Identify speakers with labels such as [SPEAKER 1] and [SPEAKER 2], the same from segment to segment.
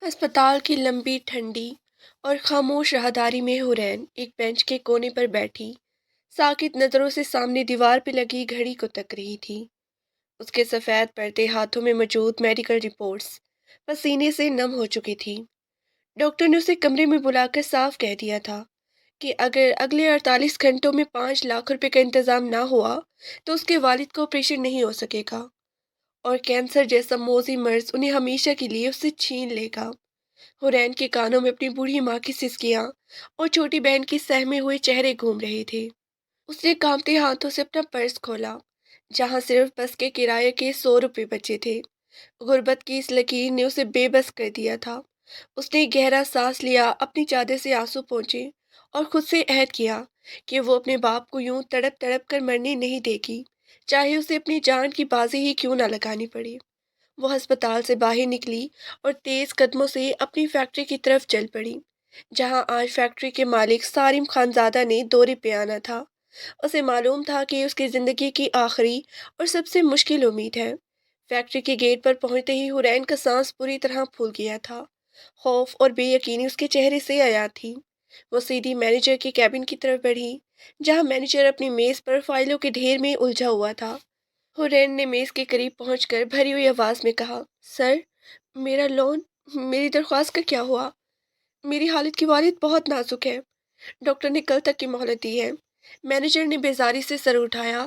[SPEAKER 1] अस्पताल की लंबी ठंडी और खामोश राहदारी में हुरैन एक बेंच के कोने पर बैठी साकित नजरों से सामने दीवार पर लगी घड़ी को तक रही थी। उसके सफेद पर्दे हाथों में मौजूद मेडिकल रिपोर्ट्स पसीने से नम हो चुकी थी। डॉक्टर ने उसे कमरे में बुलाकर साफ कह दिया था कि अगर अगले 48 घंटों में 5 लाख रुपए का इंतजाम ना हुआ तो उसके वालिद को ऑपरेशन नहीं हो सकेगा और कैंसर जैसा मौजी मर्ज उन्हें हमेशा के लिए उससे छीन लेगा। हुरैन के कानों में अपनी बूढ़ी माँ की सिसकियां और छोटी बहन के सहमे हुए चेहरे घूम रहे थे। उसने कांपते हाथों से अपना पर्स खोला, जहां सिर्फ बस के किराए के 100 रुपए बचे थे। गुर्बत की इस लकीर ने उसे बेबस कर दिया था। उसने एक गहरा सांस लिया, अपनी चादर से आंसू पोंछे और खुद से अहद किया कि वो अपने बाप को यूं तड़प तड़प कर मरने नहीं देगी, चाहे उसे अपनी जान की बाजी ही क्यों ना लगानी पड़े। वो अस्पताल से बाहर निकली और तेज कदमों से अपनी फैक्ट्री की तरफ चल पड़ी, जहां आज फैक्ट्री के मालिक सारिम खानजादा ने दौरे पे आना था। उसे मालूम था कि उसकी जिंदगी की आखिरी और सबसे मुश्किल उम्मीद है। फैक्ट्री के गेट पर पहुंचते ही हुरैन का सांस पूरी तरह फूल गया था। खौफ और बेयकीनी उसके चेहरे से आया थी। वो सीधी मैनेजर के कैबिन की तरफ बढ़ी, जहां मैनेजर अपनी मेज पर फाइलों के ढेर में उलझा हुआ था। हुरैन ने मेज के करीब पहुंचकर भरी हुई आवाज में कहा, सर, मेरा लोन, मेरी दरख्वास्त का क्या हुआ? मेरी हालत की वालिद बहुत नाजुक है। डॉक्टर ने कल तक की मोहलत दी है। मैनेजर ने बेजारी से सर उठाया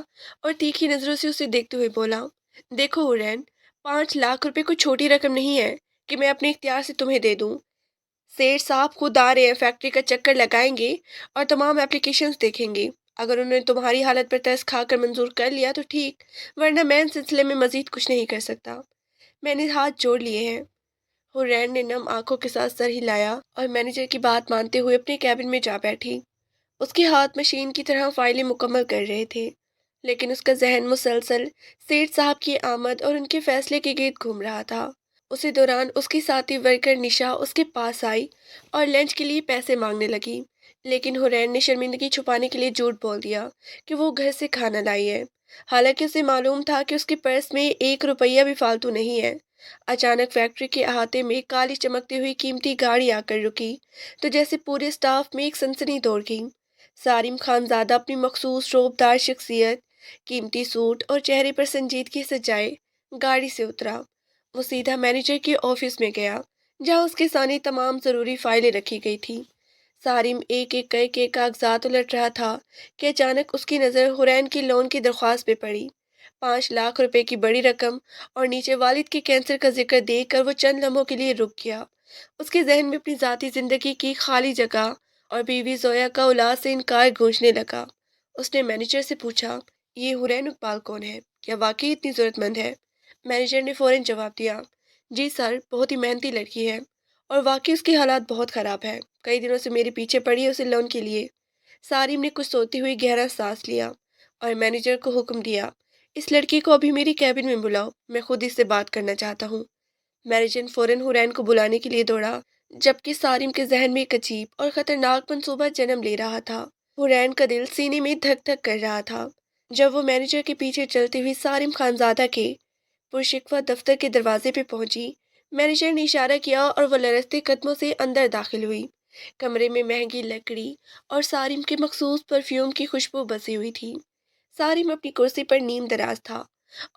[SPEAKER 1] और तीखी नजरों से उसे देखते हुए बोला, देखो हुरैन, 5 लाख रुपए कोई छोटी रकम नहीं है कि मैं अपने इख्तियार से तुम्हें दे दूं। सेठ साहब खुद आ रहे हैं, फैक्ट्री का चक्कर लगाएंगे और तमाम एप्लीकेशंस देखेंगे। अगर उन्होंने तुम्हारी हालत पर तरस खाकर मंजूर कर लिया तो ठीक, वरना मैं इस सिलसिले में मजीद कुछ नहीं कर सकता। मैंने हाथ जोड़ लिए हैं। हुरैन ने नम आंखों के साथ सर हिलाया और मैनेजर की बात मानते हुए अपने कैबिन में जा बैठी। उसके हाथ मशीन की तरह फाइलें मुकम्मल कर रहे थे, लेकिन उसका जहन मुसलसल सेठ साहब की आमद और उनके फैसले के गिर्द घूम रहा था। उसी दौरान उसकी साथी वर्कर निशा उसके पास आई और लंच के लिए पैसे मांगने लगी, लेकिन हुरैन ने शर्मिंदगी छुपाने के लिए झूठ बोल दिया कि वो घर से खाना लाई है। हालांकि उसे मालूम था कि उसके पर्स में 1 रुपया भी फालतू नहीं है। अचानक फैक्ट्री के अहाते में काली चमकती हुई कीमती गाड़ी आकर रुकी, तो जैसे पूरे स्टाफ में एक सनसनी दौड़ गई। सारिम खानजादा अपनी मखसूस शोभदार शख्सियत, कीमती सूट और चेहरे पर संजीदगी सजाए गाड़ी से उतरा। वो सीधा मैनेजर के ऑफिस में गया, जहां उसके सामने तमाम ज़रूरी फाइलें रखी गई थी। सारिम एक एक करके कागजात उलट रहा था कि अचानक उसकी नज़र हुरैन की लोन की दरख्वास्त पे पड़ी। 5 लाख रुपए की बड़ी रकम और नीचे वालिद के कैंसर का जिक्र देखकर वो चंद लम्हों के लिए रुक गया। उसके जहन में अपनी जाती जिंदगी की खाली जगह और बीवी जोया का औलाद से इनकार गूंजने लगा। उसने मैनेजर से पूछा, ये हुरैन इकबाल कौन है? क्या वाकई इतनी जरूरतमंद है? मैनेजर ने फौरन जवाब दिया, जी सर, बहुत ही मेहनती लड़की है और वाकई उसकी हालात बहुत ख़राब है। कई दिनों से मेरे पीछे पड़ी है उसे लोन के लिए। सारिम ने कुछ सोती हुई गहरा सांस लिया और मैनेजर को हुक्म दिया, इस लड़की को अभी मेरी कैबिन में बुलाओ, मैं खुद इससे बात करना चाहता हूँ। मैनेजर फौरन हुरैन को बुलाने के लिए दौड़ा, जबकि सारिम के जहन में एक अजीब और खतरनाक मंसूबा जन्म ले रहा था। हुरैन का दिल सीने में धक धक कर रहा था। जब वो मैनेजर के पीछे चलती हुई सारिम खानजादा के पुरशिकवा दफ्तर के दरवाजे पे पहुंची, मैनेजर ने इशारा किया और वो लरजते कदमों से अंदर दाखिल हुई। कमरे में महंगी लकड़ी और सारिम के मखसूस परफ्यूम की खुशबू बसी हुई थी। सारिम अपनी कुर्सी पर नीम दराज था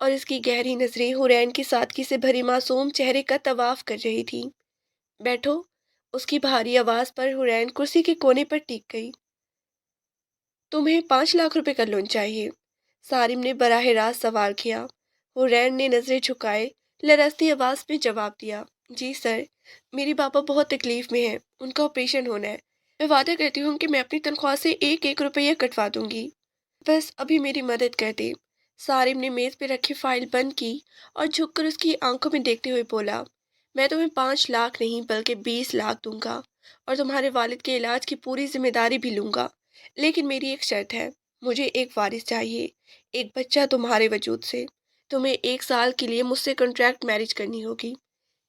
[SPEAKER 1] और इसकी गहरी नजरें हुरैन की सादगी से भरी मासूम चेहरे का तवाफ कर रही थी। बैठो। उसकी भारी आवाज पर हुरैन कुर्सी के कोने पर टिक गई। तुम्हें 5 लाख रुपए का लोन चाहिए? सारिम ने बराह रास्त सवाल किया। हुरैन ने नजरें झुकाए लरजती आवाज में जवाब दिया, जी सर, मेरी पापा बहुत तकलीफ में हैं, उनका ऑपरेशन होना है। मैं वादा करती हूँ कि मैं अपनी तनख्वाह से एक एक रुपया कटवा दूंगी, बस अभी मेरी मदद कर दे। सारिम ने मेज पे रखी फाइल बंद की और झुककर उसकी आंखों में देखते हुए बोला, मैं तुम्हें 5 लाख नहीं बल्कि 20 लाख दूंगा और तुम्हारे वालिद के इलाज की पूरी जिम्मेदारी भी लूंगा। लेकिन मेरी एक शर्त है, मुझे एक वारिस चाहिए, एक बच्चा तुम्हारे वजूद से। तुम्हें 1 साल के लिए मुझसे कॉन्ट्रैक्ट मैरिज करनी होगी।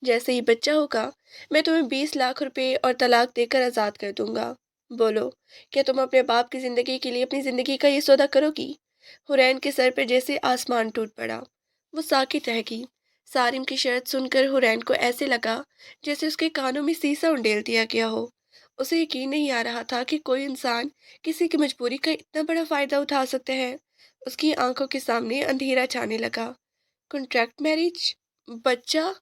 [SPEAKER 1] जैसे ही बच्चा होगा, मैं तुम्हें 20 लाख रुपए और तलाक देकर आज़ाद कर दूंगा। बोलो, क्या तुम अपने बाप की जिंदगी के लिए अपनी जिंदगी का ये सौदा करोगी? हुरैन के सर पर जैसे आसमान टूट पड़ा। वो साकित रह गई, सारिम की शर्त सुनकर हुरैन को ऐसे लगा जैसे उसके कानों में सीसा उंडेल दिया गया हो। उसे यकीन नहीं आ रहा था कि कोई इंसान किसी की मजबूरी का इतना बड़ा फायदा उठा सकता है। उसकी आंखों के सामने अंधेरा छाने लगा। कॉन्ट्रैक्ट मैरिज, बच्चा।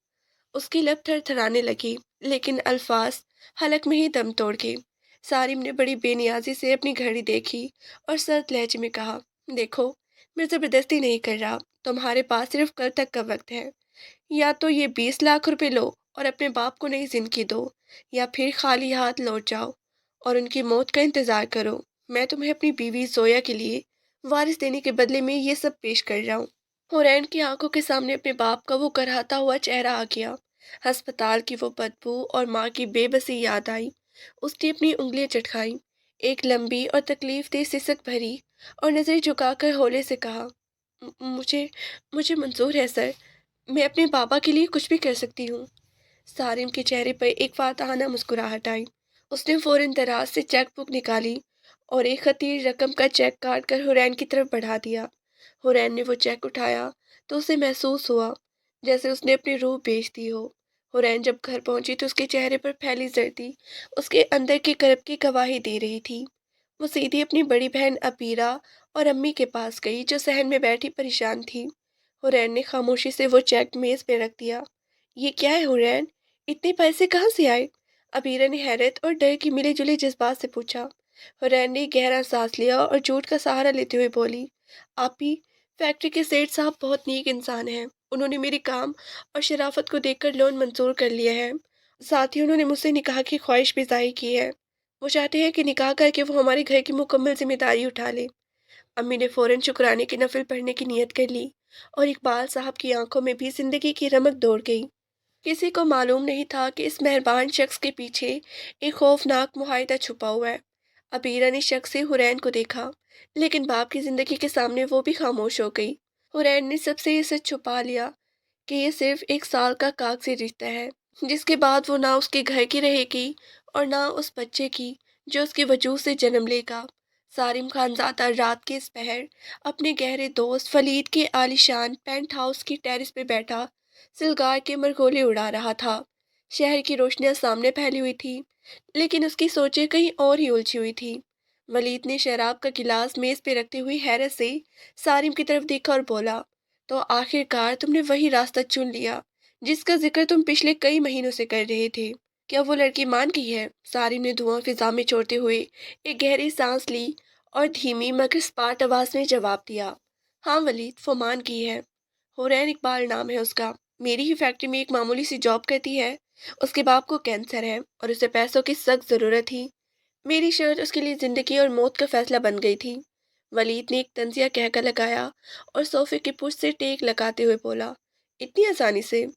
[SPEAKER 1] उसकी लब थरथराने लगी, लेकिन अल्फाज हलक में ही दम तोड़ गए। सारिम ने बड़ी बेनियाजी से अपनी घड़ी देखी और सर्द लहजे में कहा, देखो, मैं जबरदस्ती नहीं कर रहा। तुम्हारे पास सिर्फ कल तक का वक्त है। या तो ये 20 लाख रुपए लो और अपने बाप को नई जिंदगी दो, या फिर खाली हाथ लौट जाओ और उनकी मौत का इंतजार करो। मैं तुम्हें अपनी बीवी जोया के लिए वारिस देने के बदले में ये सब पेश कर रहा हूँ। हुरैन की आंखों के सामने अपने बाप का वो करहता हुआ चेहरा आ गया। अस्पताल की वो बदबू और माँ की बेबसी याद आई। उसने अपनी उंगलियां चटखाई, एक लंबी और तकलीफ दे सिसक भरी, और नजर झुकाकर हौले से कहा, मुझे मुझे मंजूर है सर। मैं अपने पापा के लिए कुछ भी कर सकती हूँ। सारिम के चेहरे पर एक फातहाना मुस्कुराहट आई। उसने फौरन दराज से चेक बुक निकाली और एक खतीर रकम का चेक काट कर हुरैन की तरफ बढ़ा दिया। हुरैन ने वो चेक उठाया तो उसे महसूस हुआ जैसे उसने अपनी रूह बेच दी हो। हुरैन जब घर पहुंची तो उसके चेहरे पर फैली जर्दी उसके अंदर के कर्ब की गवाही दे रही थी। वो सीधी अपनी बड़ी बहन अबीरा और अम्मी के पास गई, जो सहन में बैठी परेशान थी। हुरैन ने खामोशी से वो चेक मेज पे रख दिया। ये क्या है हुरैन? इतने पैसे कहाँ से आए? अबीरा ने हैरत और डर की मिले जुले जज्बात से पूछा। हुरैन ने गहरा सांस लिया और झूठ का सहारा लेते हुए बोली, आपी, फैक्ट्री के सेठ साहब बहुत नेक इंसान हैं। उन्होंने मेरे काम और शराफत को देखकर लोन मंजूर कर लिया है। साथ ही उन्होंने मुझसे निकाह की ख्वाहिश भी जाहिर की है। वो चाहते हैं कि निकाह करके वो हमारे घर की मुकम्मल जिम्मेदारी उठा ले। अम्मी ने फौरन शुक्राने की नफल पढ़ने की नियत कर ली और इकबाल साहब की आंखों में भी जिंदगी की रमक दौड़ गई। किसी को मालूम नहीं था कि इस मेहरबान शख्स के पीछे एक खौफनाक मुहाइदा छुपा हुआ है। अबीरा ने शक से हुरैन को देखा, लेकिन बाप की जिंदगी के सामने वो भी खामोश हो गई। हुरैन ने सबसे ये सच छुपा लिया कि ये सिर्फ 1 साल का कागजी रिश्ता है, जिसके बाद वो ना उसके घर की रहेगी और ना उस बच्चे की जो उसके वजूद से जन्म लेगा। सारिम खानजादा रात के इस पहर अपने गहरे दोस्त फलीद के आलीशान पेंट हाउस की टेरिस पे बैठा सिलगार के मरगोले उड़ा रहा था। शहर की रोशनियां सामने फैली हुई थी, लेकिन उसकी सोचें कहीं और ही उलझी हुई थी। वलीद ने शराब का गिलास मेज पे रखते हुए हैरत से सारिम की तरफ देखा और बोला, तो आखिरकार तुमने वही रास्ता चुन लिया जिसका जिक्र तुम पिछले कई महीनों से कर रहे थे। क्या वो लड़की मान गई है? सारिम ने धुआं फिजा में छोड़ते हुए एक गहरी सांस ली और धीमी मगर स्पाट आवाज में जवाब दिया, हाँ वलीद, वो मान गई है। हुरैन इकबाल नाम है उसका। मेरी ही फैक्ट्री में एक मामूली सी जॉब करती है। उसके बाप को कैंसर है और उसे पैसों की सख्त ज़रूरत थी। मेरी शर्त उसके लिए ज़िंदगी और मौत का फैसला बन गई थी। वलीद ने एक तंजिया कहकर लगाया और सोफे की पुष्ट से टेक लगाते हुए बोला, इतनी आसानी से?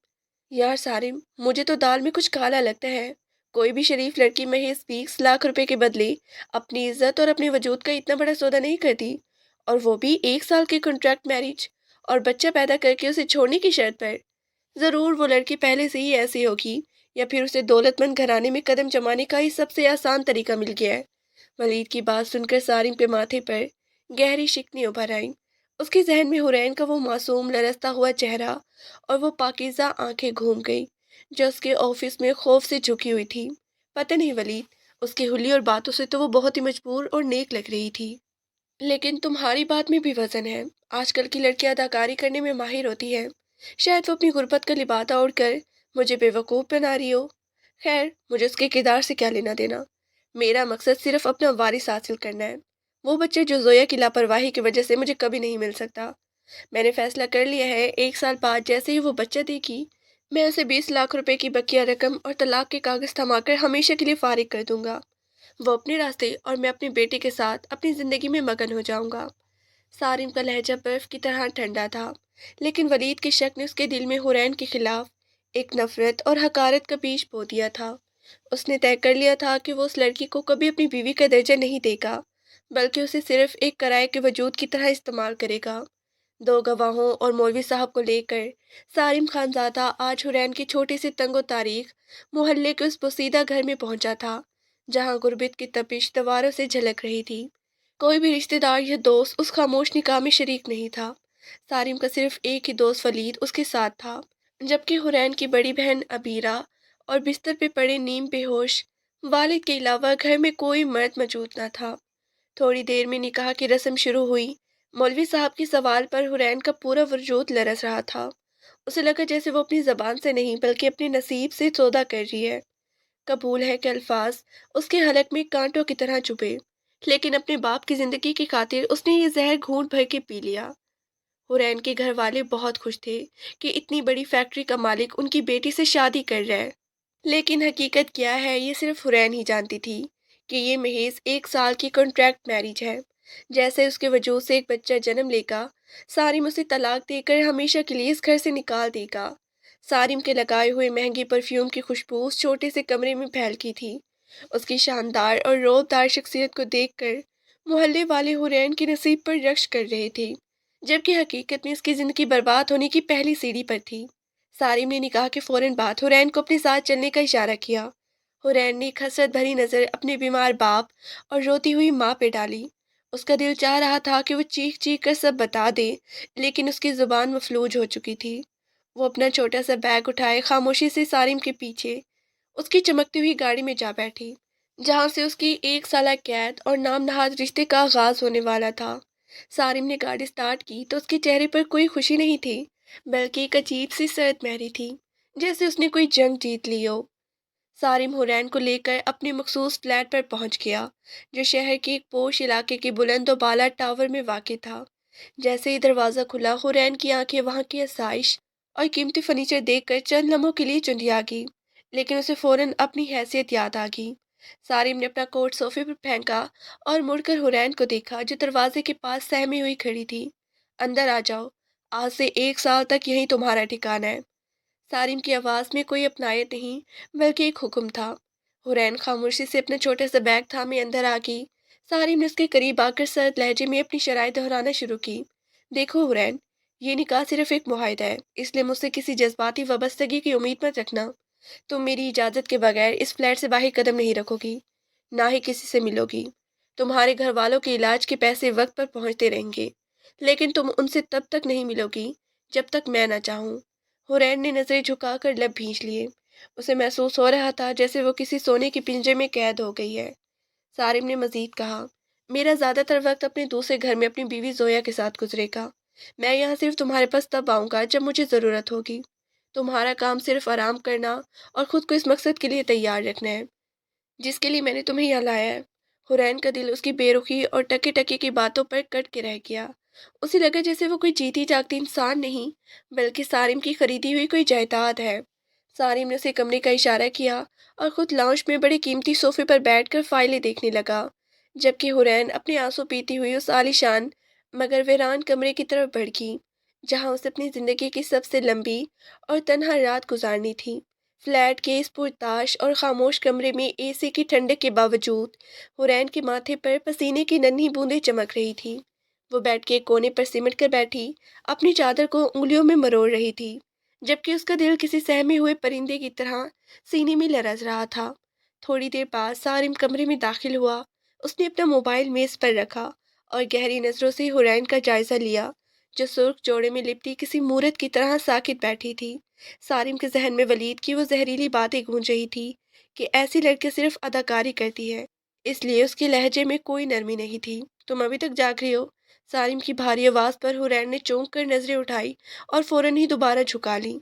[SPEAKER 1] यार सारिम, मुझे तो दाल में कुछ काला लगता है। कोई भी शरीफ लड़की महज 20 लाख रुपए के बदले अपनी इज्जत और अपने वजूद का इतना बड़ा सौदा नहीं करती, और वो भी 1 साल की कॉन्ट्रैक्ट मैरिज और बच्चा पैदा करके उसे छोड़ने की शर्त पर। जरूर वो लड़की पहले से ही ऐसी होगी, या फिर उसे दौलतमंद घराने में कदम जमाने का ही सबसे आसान तरीका मिल गया है। वलीद की बात सुनकर सारिम के माथे पर गहरी शिकनी उभर आई। उसके जहन में हुरैन का वो मासूम लरसता हुआ चेहरा और वो पाकीज़ा आंखें घूम गई जो उसके ऑफिस में खौफ से झुकी हुई थी। पता नहीं वलीद, उसकी हुल्ली और बातों से तो वो बहुत ही मजबूर और नेक लग रही थी, लेकिन तुम्हारी बात में भी वजन है। आजकल की लड़कियां अदाकारी करने में माहिर होती हैं। शायद वो अपनी गुर्बत का लिबादा ओढ़कर मुझे बेवकूफ़ बना रही हो। खैर, मुझे उसके किरदार से क्या लेना देना। मेरा मकसद सिर्फ अपना वारिस हासिल करना है। वो बच्चे जो जोया की लापरवाही की वजह से मुझे कभी नहीं मिल सकता। मैंने फैसला कर लिया है, 1 साल बाद जैसे ही वो बच्चा देगी, मैं उसे 20 लाख रुपए की बकिया रकम और तलाक के कागज थमाकर हमेशा के लिए फारिग कर दूंगा। वो अपने रास्ते और मैं अपने बेटे के साथ अपनी जिंदगी में मगन हो जाऊंगा। सारिम का लहजा बर्फ की तरह ठंडा था, लेकिन वलीद के शक ने उसके दिल में हुरैन के खिलाफ एक नफरत और हकारत का बीज बो दिया था। उसने तय कर लिया था कि वो उस लड़की को कभी अपनी बीवी का दर्जा नहीं देगा, बल्कि उसे सिर्फ एक किराए के वजूद की तरह इस्तेमाल करेगा। 2 गवाहों और मौलवी साहब को लेकर सारिम खानजादा आज हुरैन की छोटी सी तंगो तारीख मोहल्ले के उस पोसीदा घर में पहुंचा था, जहां गुर्बत की तपिश दीवारों से झलक रही थी। कोई भी रिश्तेदार या दोस्त उस खामोश निकाह में शरीक नहीं था। सारिम का सिर्फ एक ही दोस्त वलीद उसके साथ था, جبکہ حرین کی بڑی بہن عبیرہ اور بستر پہ پڑے نیم بے ہوش والد کے علاوہ گھر میں کوئی مرد موجود نہ تھا۔ تھوڑی دیر میں نکاح کی رسم شروع ہوئی۔ مولوی صاحب کے سوال پر حرین کا پورا وجود لرز رہا تھا۔ اسے لگا جیسے وہ اپنی زبان سے نہیں بلکہ اپنے نصیب سے سودا کر رہی ہے۔ قبول ہے کہ الفاظ اس کے حلق میں کانٹوں کی طرح چبھے، لیکن اپنے باپ کی زندگی کی خاطر اس نے یہ زہر گھونٹ بھر کے پی لیا۔ حرین کے گھر والے بہت خوش تھے کہ اتنی بڑی فیکٹری کا مالک ان کی بیٹی سے شادی کر رہا ہے، لیکن حقیقت کیا ہے یہ صرف حرین ہی جانتی تھی کہ یہ محض 1 سال کی کانٹریکٹ میرج ہے۔ جیسے اس کے وجود سے ایک بچہ جنم لے گا، سارم اسے طلاق دے کر ہمیشہ کے لیے اس گھر سے نکال دے گا۔ سارم کے لگائے ہوئے مہنگے پرفیوم کی خوشبو اس چھوٹے سے کمرے میں پھیلتی تھی۔ اس کی شاندار اور رعبدار شخصیت کو دیکھ کر محلے والے حرین کے نصیب پر رقص کر رہے تھے، جبکہ حقیقت میں اس کی زندگی برباد ہونے کی پہلی سیڑھی پر تھی۔ سارم نے نکاح کے فوراً بعد حرین کو اپنے ساتھ چلنے کا اشارہ کیا۔ حرین نے ایک حسرت بھری نظر اپنے بیمار باپ اور روتی ہوئی ماں پہ ڈالی۔ اس کا دل چاہ رہا تھا کہ وہ چیخ چیخ کر سب بتا دے، لیکن اس کی زبان مفلوج ہو چکی تھی۔ وہ اپنا چھوٹا سا بیگ اٹھائے خاموشی سے سارم کے پیچھے اس کی چمکتی ہوئی گاڑی میں جا بیٹھی، جہاں سے اس کی 1 سالہ قید اور نام نہاد رشتے کا آغاز ہونے والا تھا۔ سارم نے گاڑی سٹارٹ کی تو اس کے چہرے پر کوئی خوشی نہیں تھی، بلکہ ایک عجیب سی سرد مہری تھی، جیسے اس نے کوئی جنگ جیت لی ہو۔ سارم حرین کو لے کر اپنے مخصوص فلیٹ پر پہنچ گیا، جو شہر کے ایک پوش علاقے کے بلند و بالا ٹاور میں واقع تھا۔ جیسے ہی دروازہ کھلا، حرین کی آنکھیں وہاں کی آسائش اور قیمتی فرنیچر دیکھ کر چند لمحوں کے لیے چندیا گئی، لیکن اسے فوراً اپنی حیثیت یاد آ گئی۔ سارم نے اپنا کوٹ صوفے پر پھینکا اور مڑ کر حرین کو دیکھا، جو دروازے کے پاس سہمی ہوئی کھڑی تھی۔ اندر آ جاؤ، آج سے 1 سال تک یہی تمہارا ٹھکانہ ہے۔ سارم کی آواز میں کوئی اپنائیت نہیں، بلکہ ایک حکم تھا۔ حرین خاموشی سے اپنا چھوٹا سا بیگ تھامے اندر آ گئی۔ سارم نے اس کے قریب آ کر سرد لہجے میں اپنی شرائط دہرانا شروع کی۔ دیکھو حرین، یہ نکاح صرف ایک معاہدہ ہے، اس لیے مجھ سے کسی جذباتی وابستگی کی امید مت رکھنا۔ تم میری اجازت کے بغیر اس فلیٹ سے باہر قدم نہیں رکھو گی، نہ ہی کسی سے ملو گی۔ تمہارے گھر والوں کے علاج کے پیسے وقت پر پہنچتے رہیں گے، لیکن تم ان سے تب تک نہیں ملو گی جب تک میں نہ چاہوں۔ حرین نے نظریں جھکا کر لب بھینچ لیے۔ اسے محسوس ہو رہا تھا جیسے وہ کسی سونے کے پنجرے میں قید ہو گئی ہے۔ سارم نے مزید کہا، میرا زیادہ تر وقت اپنے دوسرے گھر میں اپنی بیوی زویا کے ساتھ گزرے گا۔ میں یہاں صرف تمہارے پاس تب آؤں گا جب مجھے ضرورت ہوگی۔ تمہارا کام صرف آرام کرنا اور خود کو اس مقصد کے لیے تیار رکھنا ہے جس کے لیے میں نے تمہیں یہاں لایا ہے۔ حرین کا دل اس کی بے رخی اور ٹکے ٹکے کی باتوں پر کٹ کے رہ گیا۔ اسے لگا جیسے وہ کوئی جیتی جاگتی انسان نہیں، بلکہ سارم کی خریدی ہوئی کوئی جائیداد ہے۔ سارم نے اسے کمرے کا اشارہ کیا اور خود لاؤنج میں بڑے قیمتی صوفے پر بیٹھ کر فائلیں دیکھنے لگا، جبکہ حرین اپنے آنسو پیتی ہوئی اس عالیشان مگر ویران کمرے کی طرف بڑھ گئی، جہاں اسے اپنی زندگی کی سب سے لمبی اور تنہا رات گزارنی تھی۔ فلیٹ کے اس پرتاش اور خاموش کمرے میں اے سی کی ٹھنڈک کے باوجود حرین کے ماتھے پر پسینے کی ننھی بوندیں چمک رہی تھی۔ وہ بیڈ کے ایک کونے پر سمٹ کر بیٹھی اپنی چادر کو انگلیوں میں مروڑ رہی تھی، جبکہ اس کا دل کسی سہمے ہوئے پرندے کی طرح سینے میں لرز رہا تھا۔ تھوڑی دیر بعد سارم کمرے میں داخل ہوا۔ اس نے اپنا موبائل میز پر رکھا اور گہری نظروں سے حرین کا جائزہ لیا، جو سرخ جوڑے میں لپٹی کسی مورت کی طرح ساکت بیٹھی تھی۔ سارم کے ذہن میں ولید کی وہ زہریلی باتیں گونج رہی تھی کہ ایسی لڑکی صرف اداکاری کرتی ہے، اس لیے اس کے لہجے میں کوئی نرمی نہیں تھی۔ تم ابھی تک جاگ رہی ہو؟ سارم کی بھاری آواز پر حرین نے چونک کر نظریں اٹھائی اور فوراً ہی دوبارہ جھکا لی۔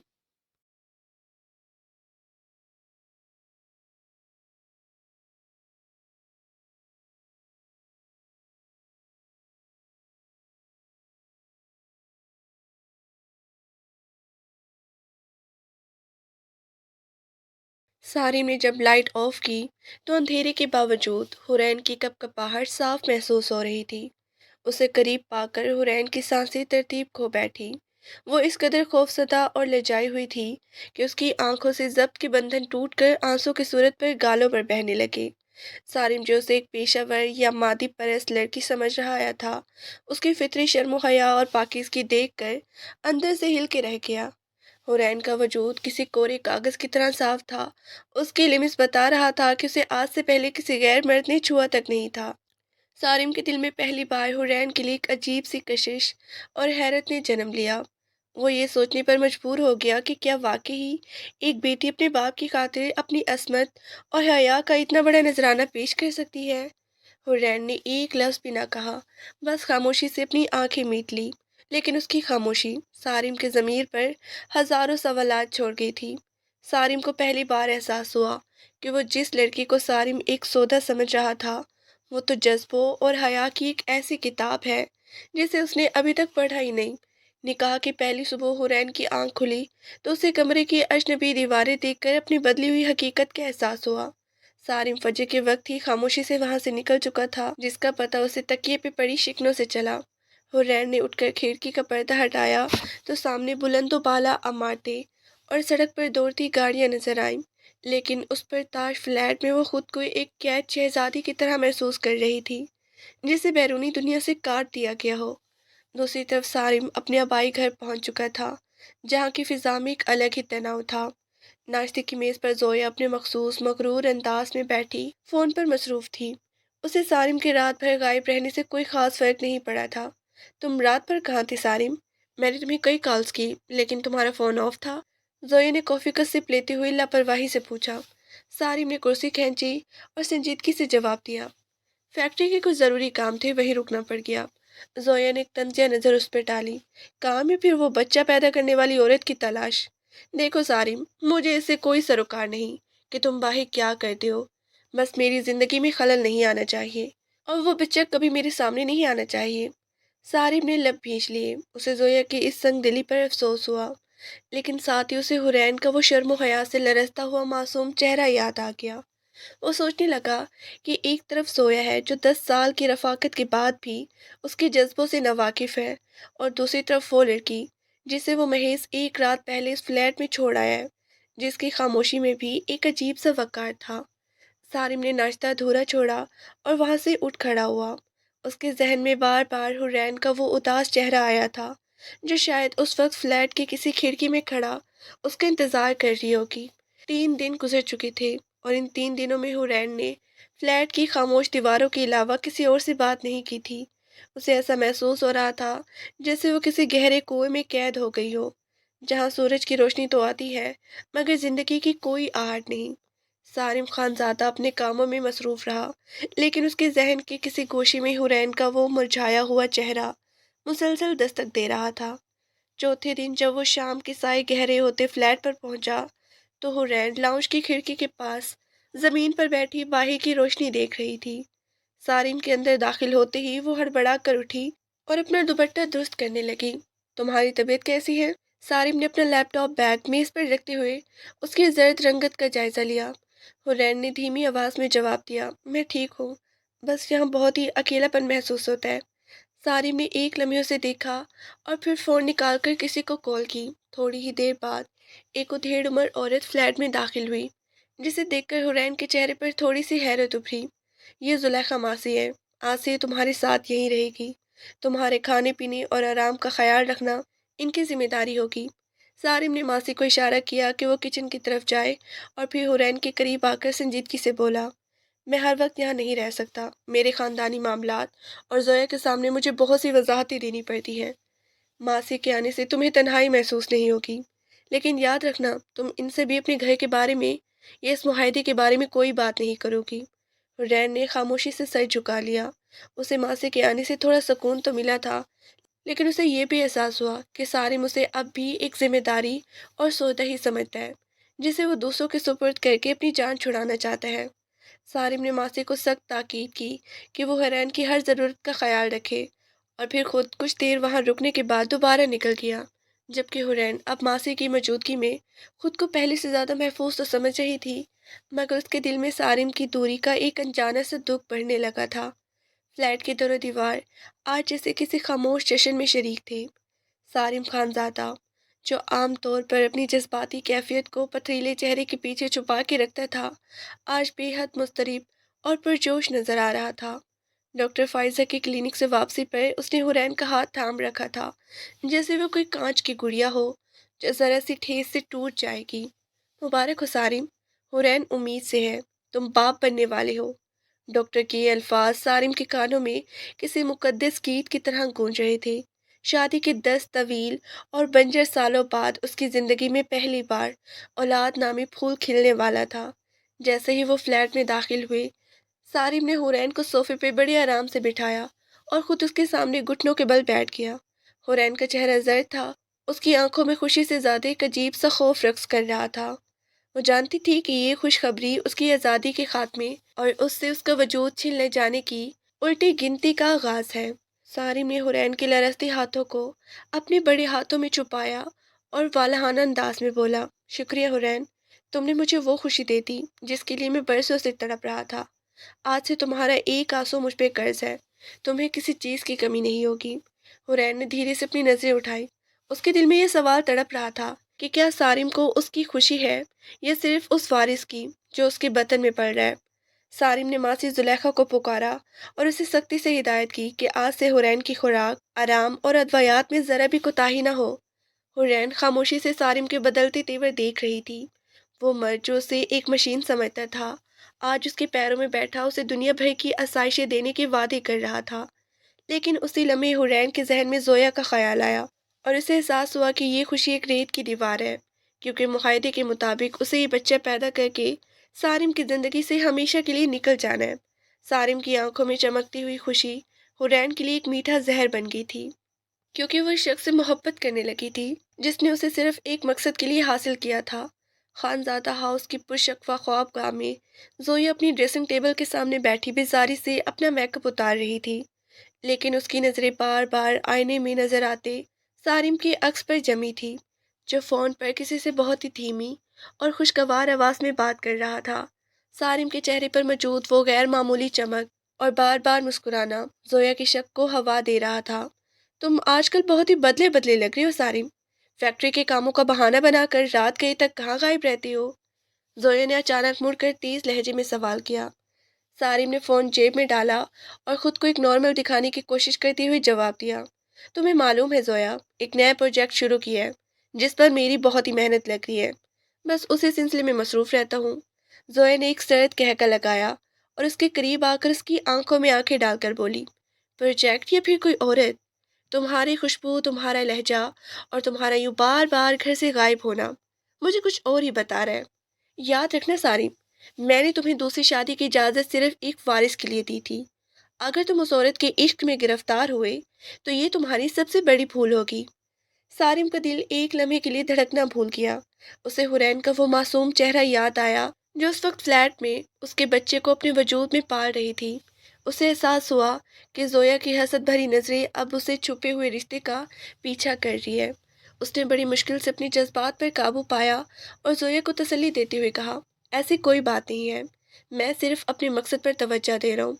[SPEAKER 1] سارم نے جب لائٹ آف کی تو اندھیرے کے باوجود حرین کی کپ کپاہٹ صاف محسوس ہو رہی تھی۔ اسے قریب پا کر حرین کی سانسیں ترتیب کھو بیٹھی۔ وہ اس قدر خوفزدہ اور لجائی ہوئی تھی کہ اس کی آنکھوں سے ضبط کے بندھن ٹوٹ کر آنسوں کی صورت پر گالوں پر بہنے لگے۔ سارم جو اسے ایک پیشہ ور یا مادی پرست لڑکی سمجھ رہا آیا تھا، اس کی فطری شرم و حیا اور پاکیزگی دیکھ کر اندر سے ہل کے رہ گیا۔ حرین کا وجود کسی کورے کاغذ کی طرح صاف تھا۔ اس کی لمس بتا رہا تھا کہ اسے آج سے پہلے کسی غیر مرد نے چھوا تک نہیں تھا۔ سارم کے دل میں پہلی بار حرین کے لیے ایک عجیب سی کشش اور حیرت نے جنم لیا۔ वो ये सोचने पर मजबूर हो गया कि क्या वाकई ही एक बेटी अपने बाप की खातिर अपनी असमत और हया का इतना बड़ा नजराना पेश कर सकती है। हुरैन ने एक लफ्ज भी ना कहा, बस खामोशी से अपनी आंखें मीट ली। लेकिन उसकी खामोशी सारिम के ज़मीर पर हजारों सवालात छोड़ गई थी। सारिम को पहली बार एहसास हुआ कि वो जिस लड़की को सारिम एक सौदा समझ रहा था, वो तो जज्बों और हया की एक ऐसी किताब है जिसे उसने अभी तक पढ़ा ही नहीं। निकाह की पहली सुबह हुरैन की आंख खुली तो उसे कमरे की अजनबी दीवारें देखकर अपनी बदली हुई हकीकत का एहसास हुआ। सारिम फजर के वक्त ही खामोशी से वहां से निकल चुका था, जिसका पता उसे तकिए पे पड़ी शिकनों से चला। हुरैन ने उठकर खिड़की का पर्दा हटाया तो सामने बुलंदो बाला इमारतें और सड़क पर दौड़ती गाड़ियां नजर आईं। लेकिन उस पर ताज फ्लैट में वो खुद को एक कैद शहजादी की तरह महसूस कर रही थी, जिसे बैरूनी दुनिया से काट दिया गया हो। दूसरी तरफ सारिम अपने आबाई घर पहुंच चुका था, जहाँ की फिजा में एक अलग ही तनाव था। नाश्ते की मेज पर जोया अपने मखसूस मगरूर अंदाज में बैठी फोन पर मसरूफ थी। उसे सारिम के रात भर गायब रहने से कोई खास फर्क नहीं पड़ा था। तुम रात भर कहाँ थी सारिम? मैंने तुम्हें कई कॉल्स की लेकिन तुम्हारा फोन ऑफ था। जोया ने कॉफी का सिप लेते हुए लापरवाही से पूछा। सारिम ने कुर्सी खींची और संजीदगी से जवाब दिया, फैक्ट्री के कुछ जरूरी काम थे, वहीं रुकना पड़ गया। जोया ने एक तंजिया नजर उस पर डाली। काम है फिर वो बच्चा पैदा करने वाली औरत की तलाश। देखो सारिम, मुझे इससे कोई सरोकार नहीं कि तुम बाहर क्या करते हो। बस मेरी जिंदगी में खलल नहीं आना चाहिए और वो बच्चा कभी मेरे सामने नहीं आना चाहिए। सारिम ने लब भींच लिए। उसे जोया की इस संग दिली पर अफसोस हुआ, लेकिन साथ ही उसे हुरैन का वो शर्म हया से लरसता हुआ मासूम चेहरा याद आ गया। वो सोचने लगा कि एक तरफ सोया है जो 10 साल की रफाकत के बाद भी उसके जज्बों से नावाकिफ है, और दूसरी तरफ वो लड़की जिसे वो महज एक रात पहले इस फ्लैट में छोड़ आया है, जिसकी खामोशी में भी एक अजीब सा वक़ार था। सारिम ने नाश्ता अधूरा छोड़ा और वहां से उठ खड़ा हुआ। उसके जहन में बार बार हुरैन का वो उदास चेहरा आया था, जो शायद उस वक्त फ्लैट की किसी खिड़की में खड़ा उसका इंतजार कर रही होगी। 3 दिन गुजर चुके थे और इन 3 दिनों में हुरैन ने फ्लैट की खामोश दीवारों के अलावा किसी और से बात नहीं की थी। उसे ऐसा महसूस हो रहा था जैसे वो किसी गहरे कुएं में कैद हो गई हो, जहाँ सूरज की रोशनी तो आती है मगर जिंदगी की कोई आहट नहीं। सारिम खानजादा अपने कामों में मसरूफ रहा, लेकिन उसके जहन के किसी गोशे में हुरैन का वो मुरझाया हुआ चेहरा मुसलसल दस्तक दे रहा था। चौथे दिन जब वो शाम के साए गहरे होते फ्लैट पर पहुंचा तो हुरैन लाउंज की खिड़की के पास जमीन पर बैठी बाही की रोशनी देख रही थी। सारिम के अंदर दाखिल होते ही वो हड़बड़ा कर उठी और अपना दुपट्टा दुरुस्त करने लगी। तुम्हारी तबीयत कैसी है? सारिम ने अपना लैपटॉप बैग मेज पर रखते हुए उसकी जर्द रंगत का जायजा लिया। हुरैन ने धीमी आवाज में जवाब दिया, मैं ठीक हूँ, बस यहाँ बहुत ही अकेलापन महसूस होता है। सारिम ने एक लम्हे उसे देखा और फिर फोन निकालकर किसी को कॉल की। थोड़ी ही देर बाद एक उधेड़ उम्र औरत फ्लैट में दाखिल हुई, जिसे देखकर हुरैन के चेहरे पर थोड़ी सी हैरत उभरी। ये जुलेखा मासी है, आज से ये तुम्हारे साथ यहीं रहेगी। तुम्हारे खाने पीने और आराम का ख्याल रखना इनकी जिम्मेदारी होगी। सारिम ने मासी को इशारा किया कि वो किचन की तरफ जाए और फिर हुरैन के करीब आकर संजीदगी से बोला, मैं हर वक्त यहाँ नहीं रह सकता। मेरे खानदानी मामलात और जोया के सामने मुझे बहुत सी वजाहतें देनी पड़ती हैं। मासी के आने से तुम्हें तन्हाई महसूस नहीं होगी, लेकिन याद रखना तुम इनसे भी अपने घर के बारे में या इस मुआहदे के बारे में कोई बात नहीं करोगी। रैन ने खामोशी से सर झुका लिया। उसे मासी के आने से थोड़ा सुकून तो मिला था, लेकिन उसे ये भी एहसास हुआ कि सारिम उसे अब भी एक जिम्मेदारी और सौदा ही समझता है, जिसे वो दूसरों के सुपुर्द करके अपनी जान छुड़ाना चाहता है। सारिम ने मासी को सख्त ताकीद की कि वो हरैन की हर ज़रूरत का ख्याल रखे, और फिर खुद कुछ देर वहां रुकने के बाद दोबारा निकल गया। जबकि हुरैन अब मासी की मौजूदगी में खुद को पहले से ज़्यादा महफूज तो समझ रही थी, मगर उसके दिल में सारिम की दूरी का एक अनजाना सा दुख बढ़ने लगा था। फ्लैट के दोनों दीवार आज जैसे किसी खामोश जश्न में शरीक थे। सारिम खानजादा, जो आम तौर पर अपनी जज्बाती कैफियत को पथरीले चेहरे के पीछे छुपा के रखता था, आज बेहद मुस्तरिब और पुरजोश नजर आ रहा था। डॉक्टर फाइजा की क्लिनिक से वापसी पर उसने हुरैन का हाथ थाम रखा था, जैसे वो कोई कांच की गुड़िया हो जो जरा सी ठेस से टूट जाएगी। मुबारक हो सारिम, हुरैन उम्मीद से है, तुम बाप बनने वाले हो। डॉक्टर के ये अल्फाज सारिम के कानों में किसी मुकद्दस गीत की तरह गूंज रहे थे। شادی کے 10 طویل اور بنجر سالوں بعد اس کی زندگی میں پہلی بار اولاد نامی پھول کھلنے والا تھا۔ جیسے ہی وہ فلیٹ میں داخل ہوئے، سارم نے حورین کو صوفے پہ بڑے آرام سے بٹھایا اور خود اس کے سامنے گھٹنوں کے بل بیٹھ گیا۔ حورین کا چہرہ زرد تھا، اس کی آنکھوں میں خوشی سے زیادہ ایک عجیب سا خوف رقص کر رہا تھا۔ وہ جانتی تھی کہ یہ خوشخبری اس کی آزادی کے خاتمے اور اس سے اس کا وجود چھین لے جانے کی الٹی گنتی کا آغاز ہے۔ سارم نے حورین کے لرزتے ہاتھوں کو اپنے بڑے ہاتھوں میں چھپایا اور والہانہ انداز میں بولا، شکریہ حورین، تم نے مجھے وہ خوشی دے دی جس کے لیے میں برسوں سے تڑپ رہا تھا۔ آج سے تمہارا ایک آنسو مجھ پہ قرض ہے، تمہیں کسی چیز کی کمی نہیں ہوگی۔ حورین نے دھیرے سے اپنی نظریں اٹھائی۔ اس کے دل میں یہ سوال تڑپ رہا تھا کہ کیا سارم کو اس کی خوشی ہے یا صرف اس وارث کی جو اس کے بطن میں پڑ رہا ہے۔ سارم نے ماسی زلیخا کو پکارا اور اسے سختی سے ہدایت کی کہ آج سے حورین کی خوراک، آرام اور ادویات میں ذرا بھی کوتاہی نہ ہو۔ حورین خاموشی سے سارم کے بدلتے تیور دیکھ رہی تھی۔ وہ مرد جو اسے ایک مشین سمجھتا تھا، آج اس کے پیروں میں بیٹھا اسے دنیا بھر کی آسائشیں دینے کے وعدے کر رہا تھا۔ لیکن اسی لمحے حورین کے ذہن میں زویا کا خیال آیا اور اسے احساس ہوا کہ یہ خوشی ایک ریت کی دیوار ہے، کیونکہ معاہدے کے مطابق اسے یہ بچہ پیدا کر کے سارم کی زندگی سے ہمیشہ کے لیے نکل جانا ہے۔ سارم کی آنکھوں میں چمکتی ہوئی خوشی حورین کے لیے ایک میٹھا زہر بن گئی تھی، کیونکہ وہ اس شخص سے محبت کرنے لگی تھی جس نے اسے صرف ایک مقصد کے لیے حاصل کیا تھا۔ خانزادہ ہاؤس کی پرشکوہ خواب گاہ میں زویا اپنی ڈریسنگ ٹیبل کے سامنے بیٹھی بیزاری سے اپنا میک اپ اتار رہی تھی، لیکن اس کی نظریں بار بار آئینے میں نظر آتے سارم کے عکس پر جمی تھی، جو فون پر کسی سے بہت ہی دھیمی اور خوشگوار آواز میں بات کر رہا تھا۔ سارم کے چہرے پر موجود وہ غیر معمولی چمک اور بار بار مسکرانا زویا کی شک کو ہوا دے رہا تھا۔ تم آج کل بہت ہی بدلے بدلے لگ رہی ہو سارم، فیکٹری کے کاموں کا بہانہ بنا کر رات گئے تک کہاں غائب رہتی ہو؟ زویا نے اچانک مڑ کر تیز لہجے میں سوال کیا۔ سارم نے فون جیب میں ڈالا اور خود کو ایک نارمل دکھانے کی کوشش کرتے ہوئے جواب دیا، تمہیں معلوم ہے زویا، ایک نیا پروجیکٹ شروع کیا ہے جس پر میری بہت ہی محنت لگ رہی ہے، بس اسی سلسلے میں مصروف رہتا ہوں۔ زویا نے ایک سرد کہکا لگایا اور اس کے قریب آ کر اس کی آنکھوں میں آنکھیں ڈال کر بولی، پروجیکٹ یا پھر کوئی عورت؟ تمہاری خوشبو، تمہارا لہجہ اور تمہارا یوں بار بار گھر سے غائب ہونا مجھے کچھ اور ہی بتا رہا ہے۔ یاد رکھنا سارم، میں نے تمہیں دوسری شادی کی اجازت صرف ایک وارث کے لیے دی تھی۔ اگر تم اس عورت کے عشق میں گرفتار ہوئے تو یہ تمہاری سب سے بڑی بھول ہوگی۔ سارم کا دل ایک لمحے کے لیے دھڑکنا بھول گیا۔ اسے حورین کا وہ معصوم چہرہ یاد آیا جو اس وقت فلیٹ میں اس کے بچے کو اپنے وجود میں پال رہی تھی۔ اسے احساس ہوا کہ زویا کی حسد بھری نظریں اب اسے چھپے ہوئے رشتے کا پیچھا کر رہی ہے۔ اس نے بڑی مشکل سے اپنی جذبات پر قابو پایا اور زویا کو تسلی دیتے ہوئے کہا، ایسی کوئی بات نہیں ہے، میں صرف اپنے مقصد پر توجہ دے رہا ہوں،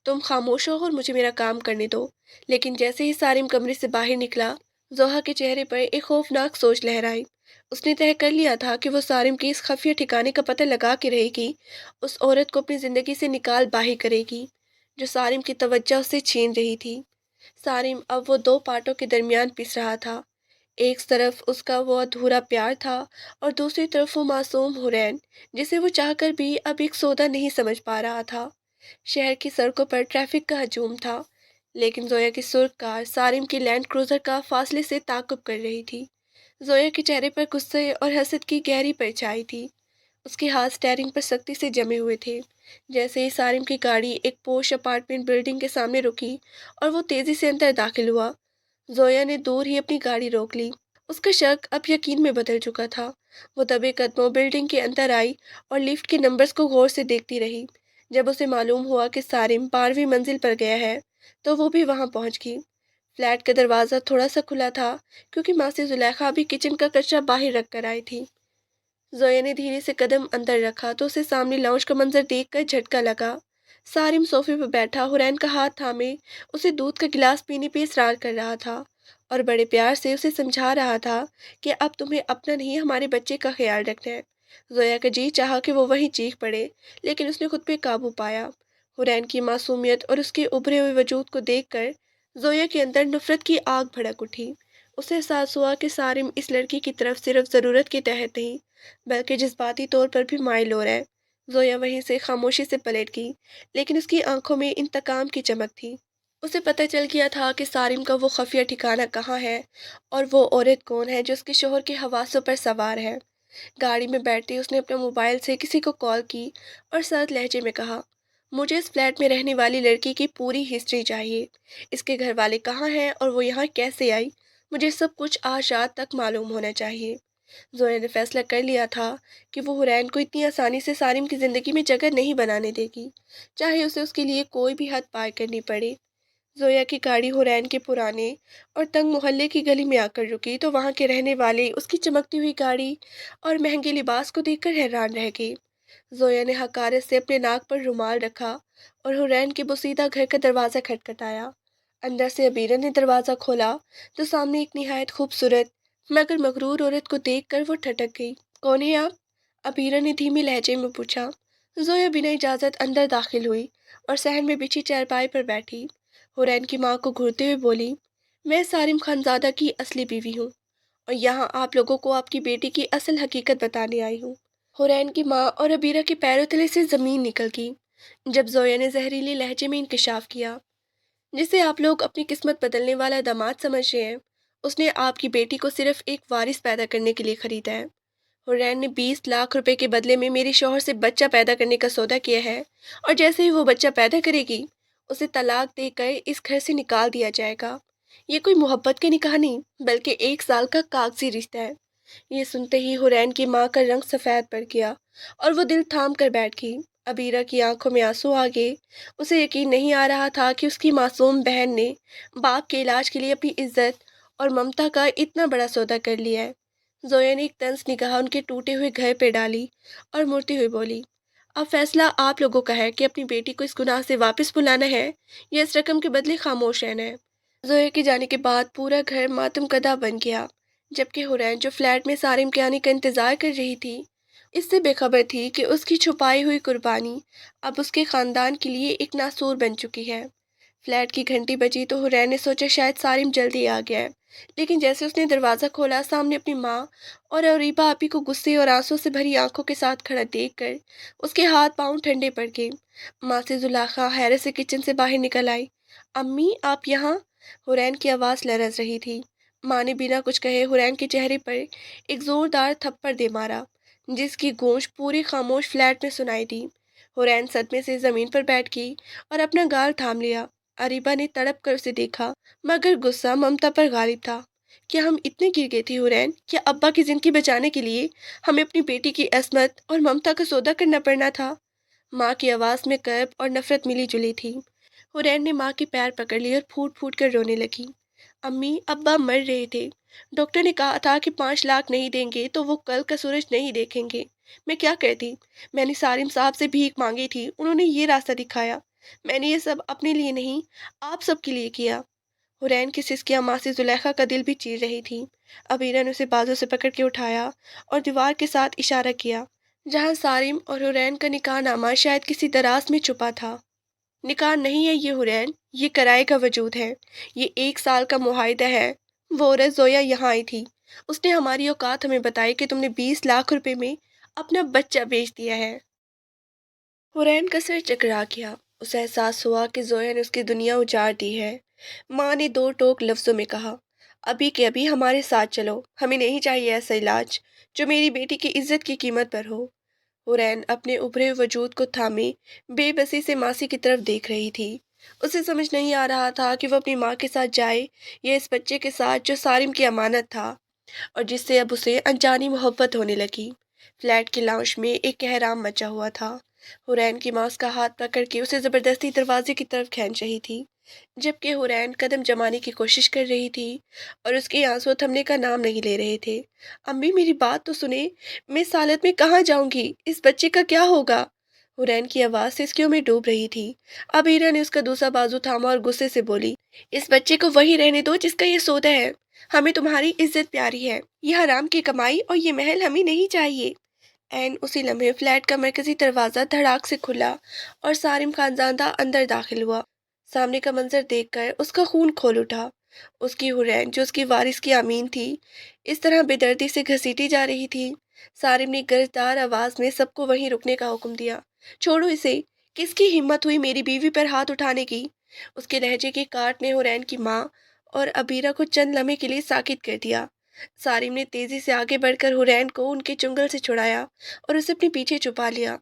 [SPEAKER 1] تم خاموش ہو اور مجھے میرا کام کرنے دو۔ لیکن جیسے ہی سارم کمرے سے باہر نکلا، زوہا کے چہرے پر ایک خوفناک سوچ لہرائی۔ اس نے طے کر لیا تھا کہ وہ سارم کے اس خفیہ ٹھکانے کا پتہ لگا کے رہے گی، اس عورت کو اپنی زندگی سے نکال باہر کرے گی جو سارم کی توجہ اس سے چھین رہی تھی۔ سارم اب وہ دو پارٹوں کے درمیان پس رہا تھا، ایک طرف اس کا وہ ادھورا پیار تھا اور دوسری طرف وہ معصوم حورین جسے وہ چاہ کر بھی اب ایک سودا نہیں سمجھ پا رہا تھا۔ شہر کی سڑکوں پر ٹریفک کا ہجوم تھا، لیکن زویا کی سرخ کار سارم کی لینڈ کروزر کا فاصلے سے تعاقب کر رہی تھی۔ زویا کے چہرے پر غصے اور حسد کی گہری پرچھائی تھی، اس کے ہاتھ اسٹیئرنگ پر سختی سے جمے ہوئے تھے۔ جیسے ہی سارم کی گاڑی ایک پوش اپارٹمنٹ بلڈنگ کے سامنے رکی اور وہ تیزی سے اندر داخل ہوا، زویا نے دور ہی اپنی گاڑی روک لی۔ اس کا شک اب یقین میں بدل چکا تھا۔ وہ دبے قدموں بلڈنگ کے اندر آئی اور لفٹ کے نمبرز کو غور سے دیکھتی رہی۔ جب اسے معلوم ہوا کہ سارم 12ویں منزل پر گیا ہے تو وہ بھی وہاں پہنچ گئی۔ فلیٹ کا دروازہ تھوڑا سا کھلا تھا کیونکہ ماسی زلیخا بھی کچن کا کچرا باہر رکھ کر آئی تھی۔ زویا نے دھیرے سے قدم اندر رکھا تو اسے سامنے لاؤنج کا منظر دیکھ کر جھٹکا لگا۔ سارم صوفے پر بیٹھا حورین کا ہاتھ تھامے اسے دودھ کا گلاس پینے پہ اصرار کر رہا تھا اور بڑے پیار سے اسے سمجھا رہا تھا کہ اب تمہیں اپنا نہیں ہمارے بچے کا خیال رکھنا ہے۔ زویا کا جی چاہا کہ وہ وہیں چیخ پڑے، لیکن اس نے خود پہ قابو پایا۔ حورین کی معصومیت اور اس کے ابھرے ہوئے وجود کو دیکھ کر زویا کے اندر نفرت کی آگ بھڑک اٹھی۔ اسے احساس ہوا کہ سارم اس لڑکی کی طرف صرف ضرورت کے تحت نہیں بلکہ جذباتی طور پر بھی مائل ہو رہا ہے۔ زویا وہیں سے خاموشی سے پلٹ گئی، لیکن اس کی آنکھوں میں انتقام کی چمک تھی۔ उसे पता चल गया था कि सारिम का वो खुफिया ठिकाना कहाँ है और वो औरत कौन है जो उसके शोहर के हवासों पर सवार है। गाड़ी में बैठते ही उसने अपने मोबाइल से किसी को कॉल की और सर्द लहजे में कहा, मुझे इस फ्लैट में रहने वाली लड़की की पूरी हिस्ट्री चाहिए। इसके घर वाले कहाँ हैं और वो यहाँ कैसे आई। मुझे सब कुछ आज रात तक मालूम होना चाहिए। जोया ने फैसला कर लिया था कि वो हुरैन को इतनी आसानी से सारिम की ज़िंदगी में जगह नहीं बनाने देगी, चाहे उसे उसके लिए कोई भी हद पार करनी पड़े। जोया की गाड़ी हुरैन के पुराने और तंग मोहल्ले की गली में आकर रुकी तो वहां के रहने वाले उसकी चमकती हुई गाड़ी और महंगे लिबास को देखकर हैरान रह गए। जोया ने हकारत से अपने नाक पर रुमाल रखा और हुरैन के बोसीदा घर का दरवाज़ा खटखटाया। अंदर से अबीरा ने दरवाज़ा खोला तो सामने एक निहायत खूबसूरत मगर मगरूर औरत को देखकर वो ठटक गई। कौन है आप? अबीरा ने धीमे लहजे में पूछा। जोया बिना इजाज़त अंदर दाखिल हुई और सहन में बिछी चारपाई पर बैठी। हुरैन की माँ को घूरते हुए बोली, मैं सारिम खानजादा की असली बीवी हूँ और यहाँ आप लोगों को आपकी बेटी की असल हकीकत बताने आई हूँ। हुरैन की माँ और अबीरा के पैरों तले से ज़मीन निकल गई जब जोया ने जहरीले लहजे में इंकशाफ किया, जिसे आप लोग अपनी किस्मत बदलने वाला दामाद समझ रहे हैं, उसने आपकी बेटी को सिर्फ एक वारिस पैदा करने के लिए खरीदा है। हुरैन ने 20 लाख रुपए के बदले में मेरे शौहर से बच्चा पैदा करने का सौदा किया है और जैसे ही वो बच्चा पैदा करेगी उसे तलाक देकर इस घर से निकाल दिया जाएगा। ये कोई मोहब्बत के निकाह नहीं बल्कि 1 साल का कागजी रिश्ता है। ये सुनते ही हुरैन की माँ का रंग सफ़ेद पड़ गया और वो दिल थाम कर बैठ गई। अबीरा की आंखों में आंसू आ गए। उसे यकीन नहीं आ रहा था कि उसकी मासूम बहन ने बाप के इलाज के लिए अपनी इज्जत और ममता का इतना बड़ा सौदा कर लिया है। जोया ने एक तंज निगाह उनके टूटे हुए घर पे डाली और मुड़ती हुई बोली, अब फैसला आप लोगों का है कि अपनी बेटी को इस गुनाह से वापस बुलाना है या इस रकम के बदले खामोश रहना है। जोया के जाने के बाद पूरा घर मातम कदा बन गया, जबकि हुरैन जो फ्लैट में सारिम के आने का इंतजार कर रही थी, इससे बेखबर थी कि उसकी छुपाई हुई कुर्बानी अब उसके खानदान के लिए एक नासूर बन चुकी है। फ्लैट की घंटी बजी तो हुरैन ने सोचा शायद सारिम जल्दी आ गया है, लेकिन जैसे उसने दरवाज़ा खोला सामने अपनी माँ और अरीबा आपी को गुस्से और आंसू से भरी आंखों के साथ खड़ा देखकर उसके हाथ पांव ठंडे पड़ गए। माँ से जुलाखा हैरत से किचन से बाहर निकल आई। अम्मी आप यहाँ? हुरैन की आवाज़ लरज रही थी। माँ ने बिना कुछ कहे हुरैन के चेहरे पर एक जोरदार थप्पड़ दे मारा, जिसकी गूंज पूरे खामोश फ्लैट में सुनाई दी। हुरैन सदमे से जमीन पर बैठ गई और अपना गाल थाम लिया। अरीबा ने तड़प कर उसे देखा, मगर गुस्सा ममता पर गालिब था। क्या हम इतने गिर गए थे हुरैन? क्या अब्बा की जिंदगी बचाने के लिए हमें अपनी बेटी की असमत और ममता का सौदा करना पड़ना था? माँ की आवाज़ में कर्ब और नफरत मिली जुली थी। हुरैन ने माँ के पैर पकड़ लिए और फूट फूट कर रोने लगी। अम्मी अब्बा मर रहे थे। डॉक्टर ने कहा था कि 5 लाख नहीं देंगे तो वो कल का सूरज नहीं देखेंगे। मैं क्या करती? मैंने सारिम साहब से भीख मांगी थी, उन्होंने ये रास्ता दिखाया। मैंने ये सब अपने लिए नहीं, आप सबके लिए किया। हुरैन की सिसकियां मासी जुलेखा का दिल भी चीर रही थी। अबीरा ने उसे बाजू से पकड़ के उठाया और दीवार के साथ इशारा किया, जहां सारिम और हुरैन का निकाह नामा शायद किसी दराज में छुपा था। निकाह नहीं है ये हुरैन, ये किराए का वजूद है। ये 1 साल का मुआहिदा है। वो औरत जोया यहाँ आई थी, उसने हमारी औकात हमें बताई कि तुमने 20 लाख रुपए में अपना बच्चा बेच दिया है। हुरैन का सिर चकरा गया। उसे एहसास हुआ कि जोया ने उसकी दुनिया उजाड़ दी है। माँ ने दो टोक लफ्जों में कहा, अभी के अभी हमारे साथ चलो, हमें नहीं चाहिए ऐसा इलाज जो मेरी बेटी की इज्जत की कीमत पर हो। हुरैन अपने उभरे वजूद को थामे बेबसी से मासी की तरफ देख रही थी। उसे समझ नहीं आ रहा था कि वो अपनी माँ के साथ जाए या इस बच्चे के साथ जो सारिम की अमानत था और जिससे अब उसे अनजानी मोहब्बत होने लगी। फ्लैट के लाउंज में एक कहराम मचा हुआ था। हुरैन की माँ उसका हाथ पकड़ के उसे जबरदस्ती दरवाजे की तरफ खींच रही थी, जबकि हुरैन कदम जमाने की कोशिश कर रही थी और उसके आंसू थमने का नाम नहीं ले रहे थे। अम्मी मेरी बात तो सुने, मैं इस हालत में कहाँ जाऊंगी? इस बच्चे का क्या होगा? हुरैन की आवाज़ सिसकियों में डूब रही थी। अब हीरा ने उसका दूसरा बाजू थामा और गुस्से से बोली, इस बच्चे को वही रहने दो जिसका ये सौदा है। हमें तुम्हारी इज्जत प्यारी है, ये हराम की कमाई और ये महल हमें नहीं चाहिए। एन उसी लम्हे फ्लैट का मरकजी दरवाज़ा धड़ाक से खुला और सारिम खानजादा अंदर दाखिल हुआ। सामने का मंजर देखकर उसका खून खोल उठा। उसकी हुरैन जो उसकी वारिस की आमीन थी, इस तरह बेदर्दी से घसीटी जा रही थी। सारिम ने गर्जदार आवाज में सबको वहीं रुकने का हुक्म दिया। छोड़ो इसे। किसकी हिम्मत हुई मेरी बीवी पर हाथ उठाने की? اس کے لہجے کے کاٹ نے حورین کی ماں اور ابیرہ کو چند لمحے کے لیے ساکت کر دیا۔ سارم نے تیزی سے آگے بڑھ کر حورین کو ان کے چنگل سے چھڑایا اور اسے اپنے پیچھے چھپا لیا۔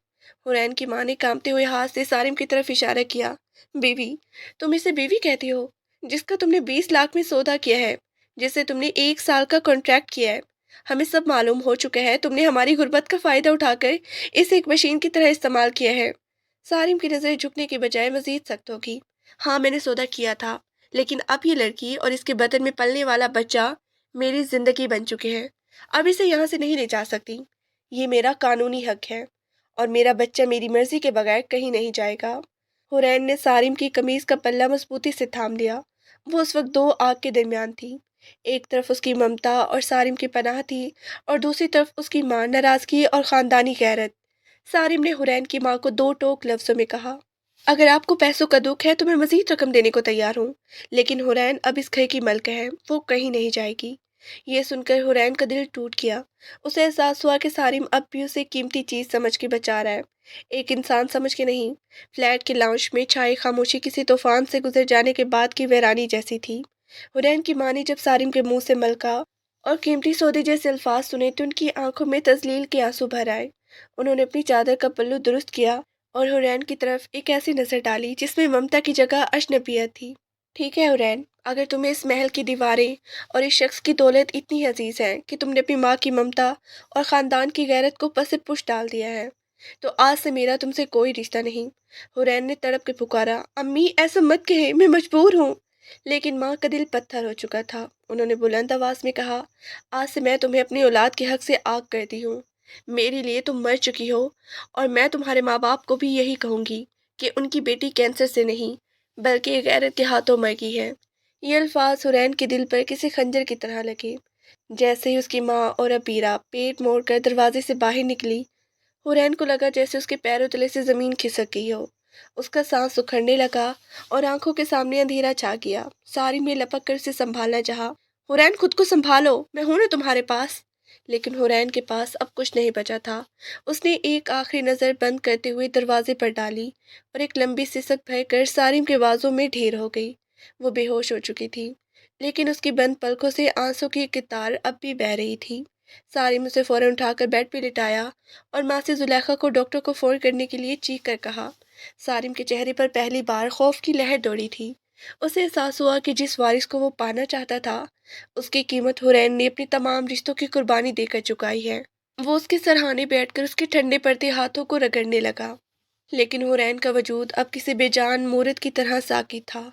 [SPEAKER 1] حورین کی ماں نے کانپتے ہوئے ہاتھ سے سارم کی طرف اشارہ کیا۔ بیوی؟ تم اسے بیوی کہتی ہو؟ جس کا تم نے 20 لاکھ میں سودا کیا ہے، جس سے تم نے 1 سال کا کانٹریکٹ کیا ہے۔ ہمیں سب معلوم ہو چکا ہے تم نے ہماری غربت کا فائدہ اٹھا کر اسے ایک مشین کی طرح استعمال کیا ہے۔ سارم کی نظریں جھکنے کے بجائے مزید سخت ہوگی۔ ہاں میں نے سودا کیا تھا، لیکن اب یہ لڑکی اور اس کے بدن میں پلنے والا بچہ میری زندگی بن چکے ہیں۔ اب اسے یہاں سے نہیں لے جا سکتی۔ یہ میرا قانونی حق ہے اور میرا بچہ میری مرضی کے بغیر کہیں نہیں جائے گا۔ حورین نے سارم کی قمیض کا پلہ مضبوطی سے تھام لیا۔ وہ اس وقت دو آگ کے درمیان تھی۔ ایک طرف اس کی ممتا اور سارم کی پناہ تھی اور دوسری طرف اس کی ماں، ناراضگی اور خاندانی غیرت۔ سارم نے حورین کی ماں کو دو ٹوک لفظوں میں کہا، اگر آپ کو پیسوں کا دکھ ہے تو میں مزید رقم دینے کو تیار ہوں، لیکن حورین اب اس گھر کی ملکہ ہے، وہ کہیں نہیں جائے گی۔ یہ سن کر حورین کا دل ٹوٹ گیا۔ اسے احساس ہوا کہ سارم اب بھی اسے قیمتی چیز سمجھ کے بچا رہا ہے، ایک انسان سمجھ کے نہیں۔ فلیٹ کے لاؤنج میں چھائی خاموشی کسی طوفان سے گزر جانے کے بعد کی ویرانی جیسی تھی۔ حورین کی ماں نے جب سارم کے منہ سے ملکہ اور قیمتی سودے جیسے الفاظ سنے تو ان کی آنکھوں میں تذلیل کے آنسو بھر آئے۔ انہوں نے اپنی چادر کا پلو درست کیا اور حورین کی طرف ایک ایسی نظر ڈالی جس میں ممتا کی جگہ اجنبیت تھی۔ ٹھیک ہے حورین، اگر تمہیں اس محل کی دیواریں اور اس شخص کی دولت اتنی عزیز ہے کہ تم نے اپنی ماں کی ممتا اور خاندان کی غیرت کو پس پش ڈال دیا ہے، تو آج سے میرا تم سے کوئی رشتہ نہیں۔ حورین نے تڑپ کے پکارا، امی ایسا مت کہے، میں مجبور ہوں۔ لیکن ماں کا دل پتھر ہو چکا تھا۔ انہوں نے بلند آواز میں کہا، آج سے میں تمہیں اپنی اولاد کے حق سے آگ کرتی ہوں۔ میرے لیے تم مر چکی ہو، اور میں تمہارے ماں باپ کو بھی یہی کہوں گی کہ ان کی بیٹی کینسر سے نہیں بلکہ غیرت کے ہاتھوں مر گئی ہے۔ یہ الفاظ حورین کے دل پر کسی خنجر کی طرح لگے۔ جیسے ہی اس کی ماں اور ابیرہ پیٹ موڑ کر دروازے سے باہر نکلی، حورین کو لگا جیسے اس کے پیروں تلے سے زمین کھسک گئی ہو۔ اس کا سانس سکھڑنے لگا اور آنکھوں کے سامنے اندھیرا چھا گیا۔ سارم نے لپک کر اسے سنبھالنا چاہا، حورین خود کو سنبھالو، میں ہوں نا تمہارے پاس۔ لیکن حورین کے پاس اب کچھ نہیں بچا تھا۔ اس نے ایک آخری نظر بند کرتے ہوئے دروازے پر ڈالی اور ایک لمبی سسک بھر کر سارم کے بازوں میں ڈھیر ہو گئی۔ وہ بے ہوش ہو چکی تھی، لیکن اس کی بند پلکوں سے آنسوں کی قطار اب بھی بہہ رہی تھی۔ سارم اسے فوراً اٹھا کر بیڈ پہ لٹایا اور ماں سے زلیخا کو ڈاکٹر کو فون کرنے کے لیے چیخ کر کہا۔ سارم کے چہرے پر پہلی بار خوف کی لہر دوڑی تھی۔ اسے احساس ہوا کہ جس وارث کو وہ پانا چاہتا تھا، اس کی قیمت حورین نے اپنی تمام رشتوں کی قربانی دے کر چکائی ہے۔ وہ اس کے سرہانے بیٹھ کر اس کے ٹھنڈے پڑتے ہاتھوں کو رگڑنے لگا، لیکن حورین کا وجود اب کسی بے جان مورد کی طرح ساکت تھا،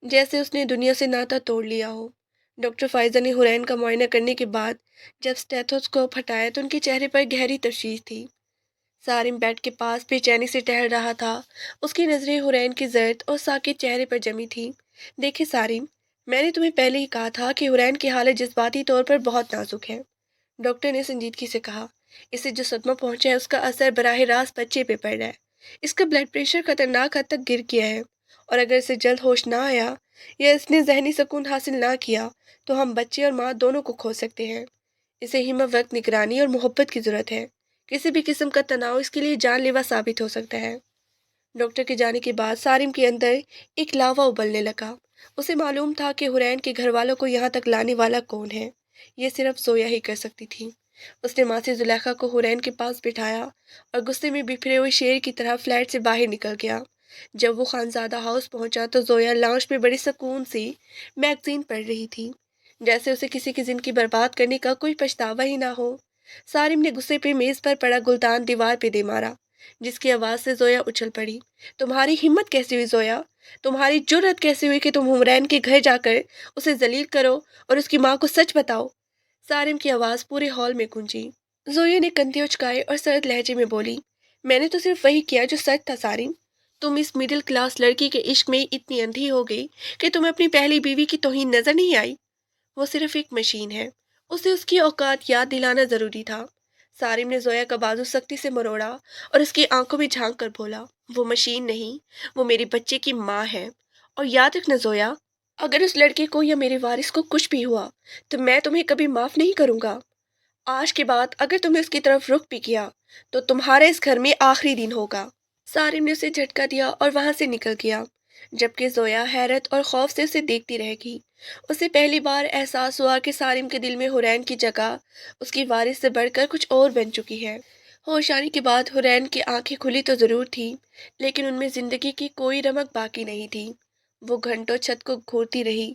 [SPEAKER 1] جیسے اس نے دنیا سے ناطا توڑ لیا ہو۔ ڈاکٹر فائزہ نے حورین کا معائنہ کرنے کے بعد جب اسٹیتھوسکوپ ہٹایا تو ان کے چہرے پر گہری تشویش تھی۔ سارم بیڈ کے پاس بے چینی سے ٹہل رہا تھا۔ اس کی نظریں حورین کے زرد اور ساکت چہرے پر جمی تھیں۔ دیکھیں سارم، میں نے تمہیں پہلے ہی کہا تھا کہ حورین کی حالت جذباتی طور پر بہت نازک ہے، ڈاکٹر نے سنجیدگی سے کہا۔ اسے جو صدمہ پہنچا ہے اس کا اثر براہ راست بچے پہ پڑ رہا ہے۔ اس کا بلڈ پریشر خطرناک حد تک گر گیا ہے، اور اگر اسے جلد ہوش نہ آیا یا اس نے ذہنی سکون حاصل نہ کیا تو ہم بچے اور ماں دونوں کو کھو سکتے ہیں۔ اسے ہمہ وقت نگرانی اور محبت کی ضرورت ہے۔ کسی بھی قسم کا تناؤ اس کے لیے جان لیوا ثابت ہو سکتا ہے۔ ڈاکٹر کے جانے کے بعد سارم کے اندر ایک لاوا ابلنے لگا۔ اسے معلوم تھا کہ حورین کے گھر والوں کو یہاں تک لانے والا کون ہے۔ یہ صرف زویا ہی کر سکتی تھی۔ اس نے ماسی زلیخا کو حورین کے پاس بٹھایا اور غصے میں بکھرے ہوئے شیر کی طرح فلیٹ سے باہر نکل گیا۔ جب وہ خانزادہ ہاؤس پہنچا تو زویا لاؤنج میں بڑی سکون سے میگزین پڑھ رہی تھی، جیسے اسے کسی کی زندگی برباد کرنے کا کوئی پچھتاوا ہی نہ ہو۔ سارم نے غصے پہ میز پر پڑا گلدان دیوار پہ دے مارا، جس کی آواز سے زویا اچھل پڑی۔ تمہاری ہمت کیسی ہوئی زویا؟ تمہاری جرأت کیسی ہوئی کہ تم حورین کے گھر جا کر اسے ذلیل کرو اور اس کی ماں کو سچ بتاؤ؟ سارم کی آواز پورے ہال میں گونجی۔ زویا نے کندھے اچکائے اور سرد لہجے میں بولی، میں نے تو صرف وہی کیا جو سچ تھا سارم۔ تم اس مڈل کلاس لڑکی کے عشق میں اتنی اندھی ہو گئی کہ تمہیں اپنی پہلی بیوی کی توہین نظر نہیں آئی۔ وہ صرف ایک مشین ہے، اسے اس کی اوقات یاد دلانا ضروری تھا۔ سارم نے زویا کا بازو سختی سے مروڑا اور اس کی آنکھوں میں جھانک کر بولا، وہ مشین نہیں، وہ میرے بچے کی ماں ہے۔ اور یاد رکھنا زویا، اگر اس لڑکے کو یا میرے وارث کو کچھ بھی ہوا تو میں تمہیں کبھی معاف نہیں کروں گا۔ آج کے بعد اگر تم نے اس کی طرف رخ بھی کیا تو تمہارا اس گھر میں آخری دن ہوگا۔ سارم نے اسے جھٹکا دیا اور وہاں سے نکل گیا۔ جبکہ زویا حیرت اور خوف سے اسے دیکھتی رہ گئی۔ اسے پہلی بار احساس ہوا کہ سارم کے دل میں حورین کی جگہ اس کی وارث سے بڑھ کر کچھ اور بن چکی ہے۔ ہوش آنے کے بعد حورین کی آنکھیں کھلی تو ضرور تھیں، لیکن ان میں زندگی کی کوئی رمق باقی نہیں تھی۔ وہ گھنٹوں چھت کو گھورتی رہی،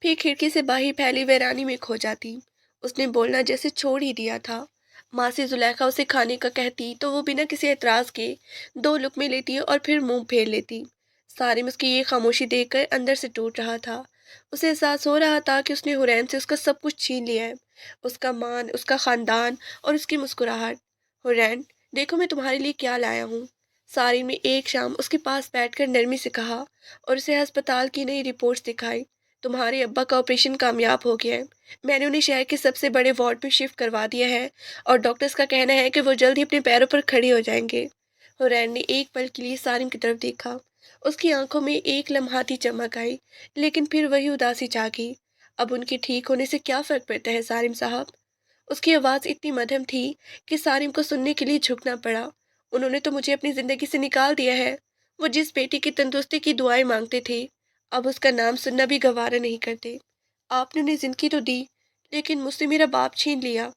[SPEAKER 1] پھر کھڑکی سے باہر پھیلی ویرانی میں کھو جاتی۔ اس نے بولنا جیسے چھوڑ ہی دیا تھا۔ ماں سے زلیخا اسے کھانے کا کہتی تو وہ بنا کسی اعتراض کے 2 لقمے لیتی اور پھر منہ پھیر لیتی۔ سارم اس کی یہ خاموشی دیکھ کر اندر سے ٹوٹ رہا تھا۔ اسے احساس ہو رہا تھا کہ اس نے حورین سے اس کا سب کچھ چھین لیا ہے، اس کا مان، اس کا خاندان اور اس کی مسکراہٹ۔ حورین، دیکھو میں تمہارے لیے کیا لایا ہوں۔ سارم نے ایک شام اس کے پاس بیٹھ کر نرمی سے کہا اور اسے ہسپتال کی نئی رپورٹس دکھائی۔ تمہارے ابا کا آپریشن کامیاب ہو گیا ہے۔ میں نے انہیں شہر کے سب سے بڑے وارڈ میں شفٹ کروا دیا ہے اور ڈاکٹرز کا کہنا ہے کہ وہ جلد ہی اپنے پیروں پر کھڑے ہو جائیں گے۔ حورین نے ایک پل کے لیے سارم کی طرف دیکھا۔ اس کی آنکھوں میں ایک لمحاتی چمک آئی، لیکن پھر وہی اداسی چھا گئی۔ اب ان کے ٹھیک ہونے سے کیا فرق پڑتا ہے سارم صاحب؟ اس کی آواز اتنی مدھم تھی کہ سارم کو سننے کے لیے جھکنا پڑا۔ انہوں نے تو مجھے اپنی زندگی سے نکال دیا ہے۔ وہ جس بیٹی کی تندرستی کی دعائیں مانگتے تھے، اب اس کا نام سننا بھی گوارا نہیں کرتے۔ آپ نے انہیں زندگی تو دی، لیکن مجھ سے میرا باپ چھین لیا۔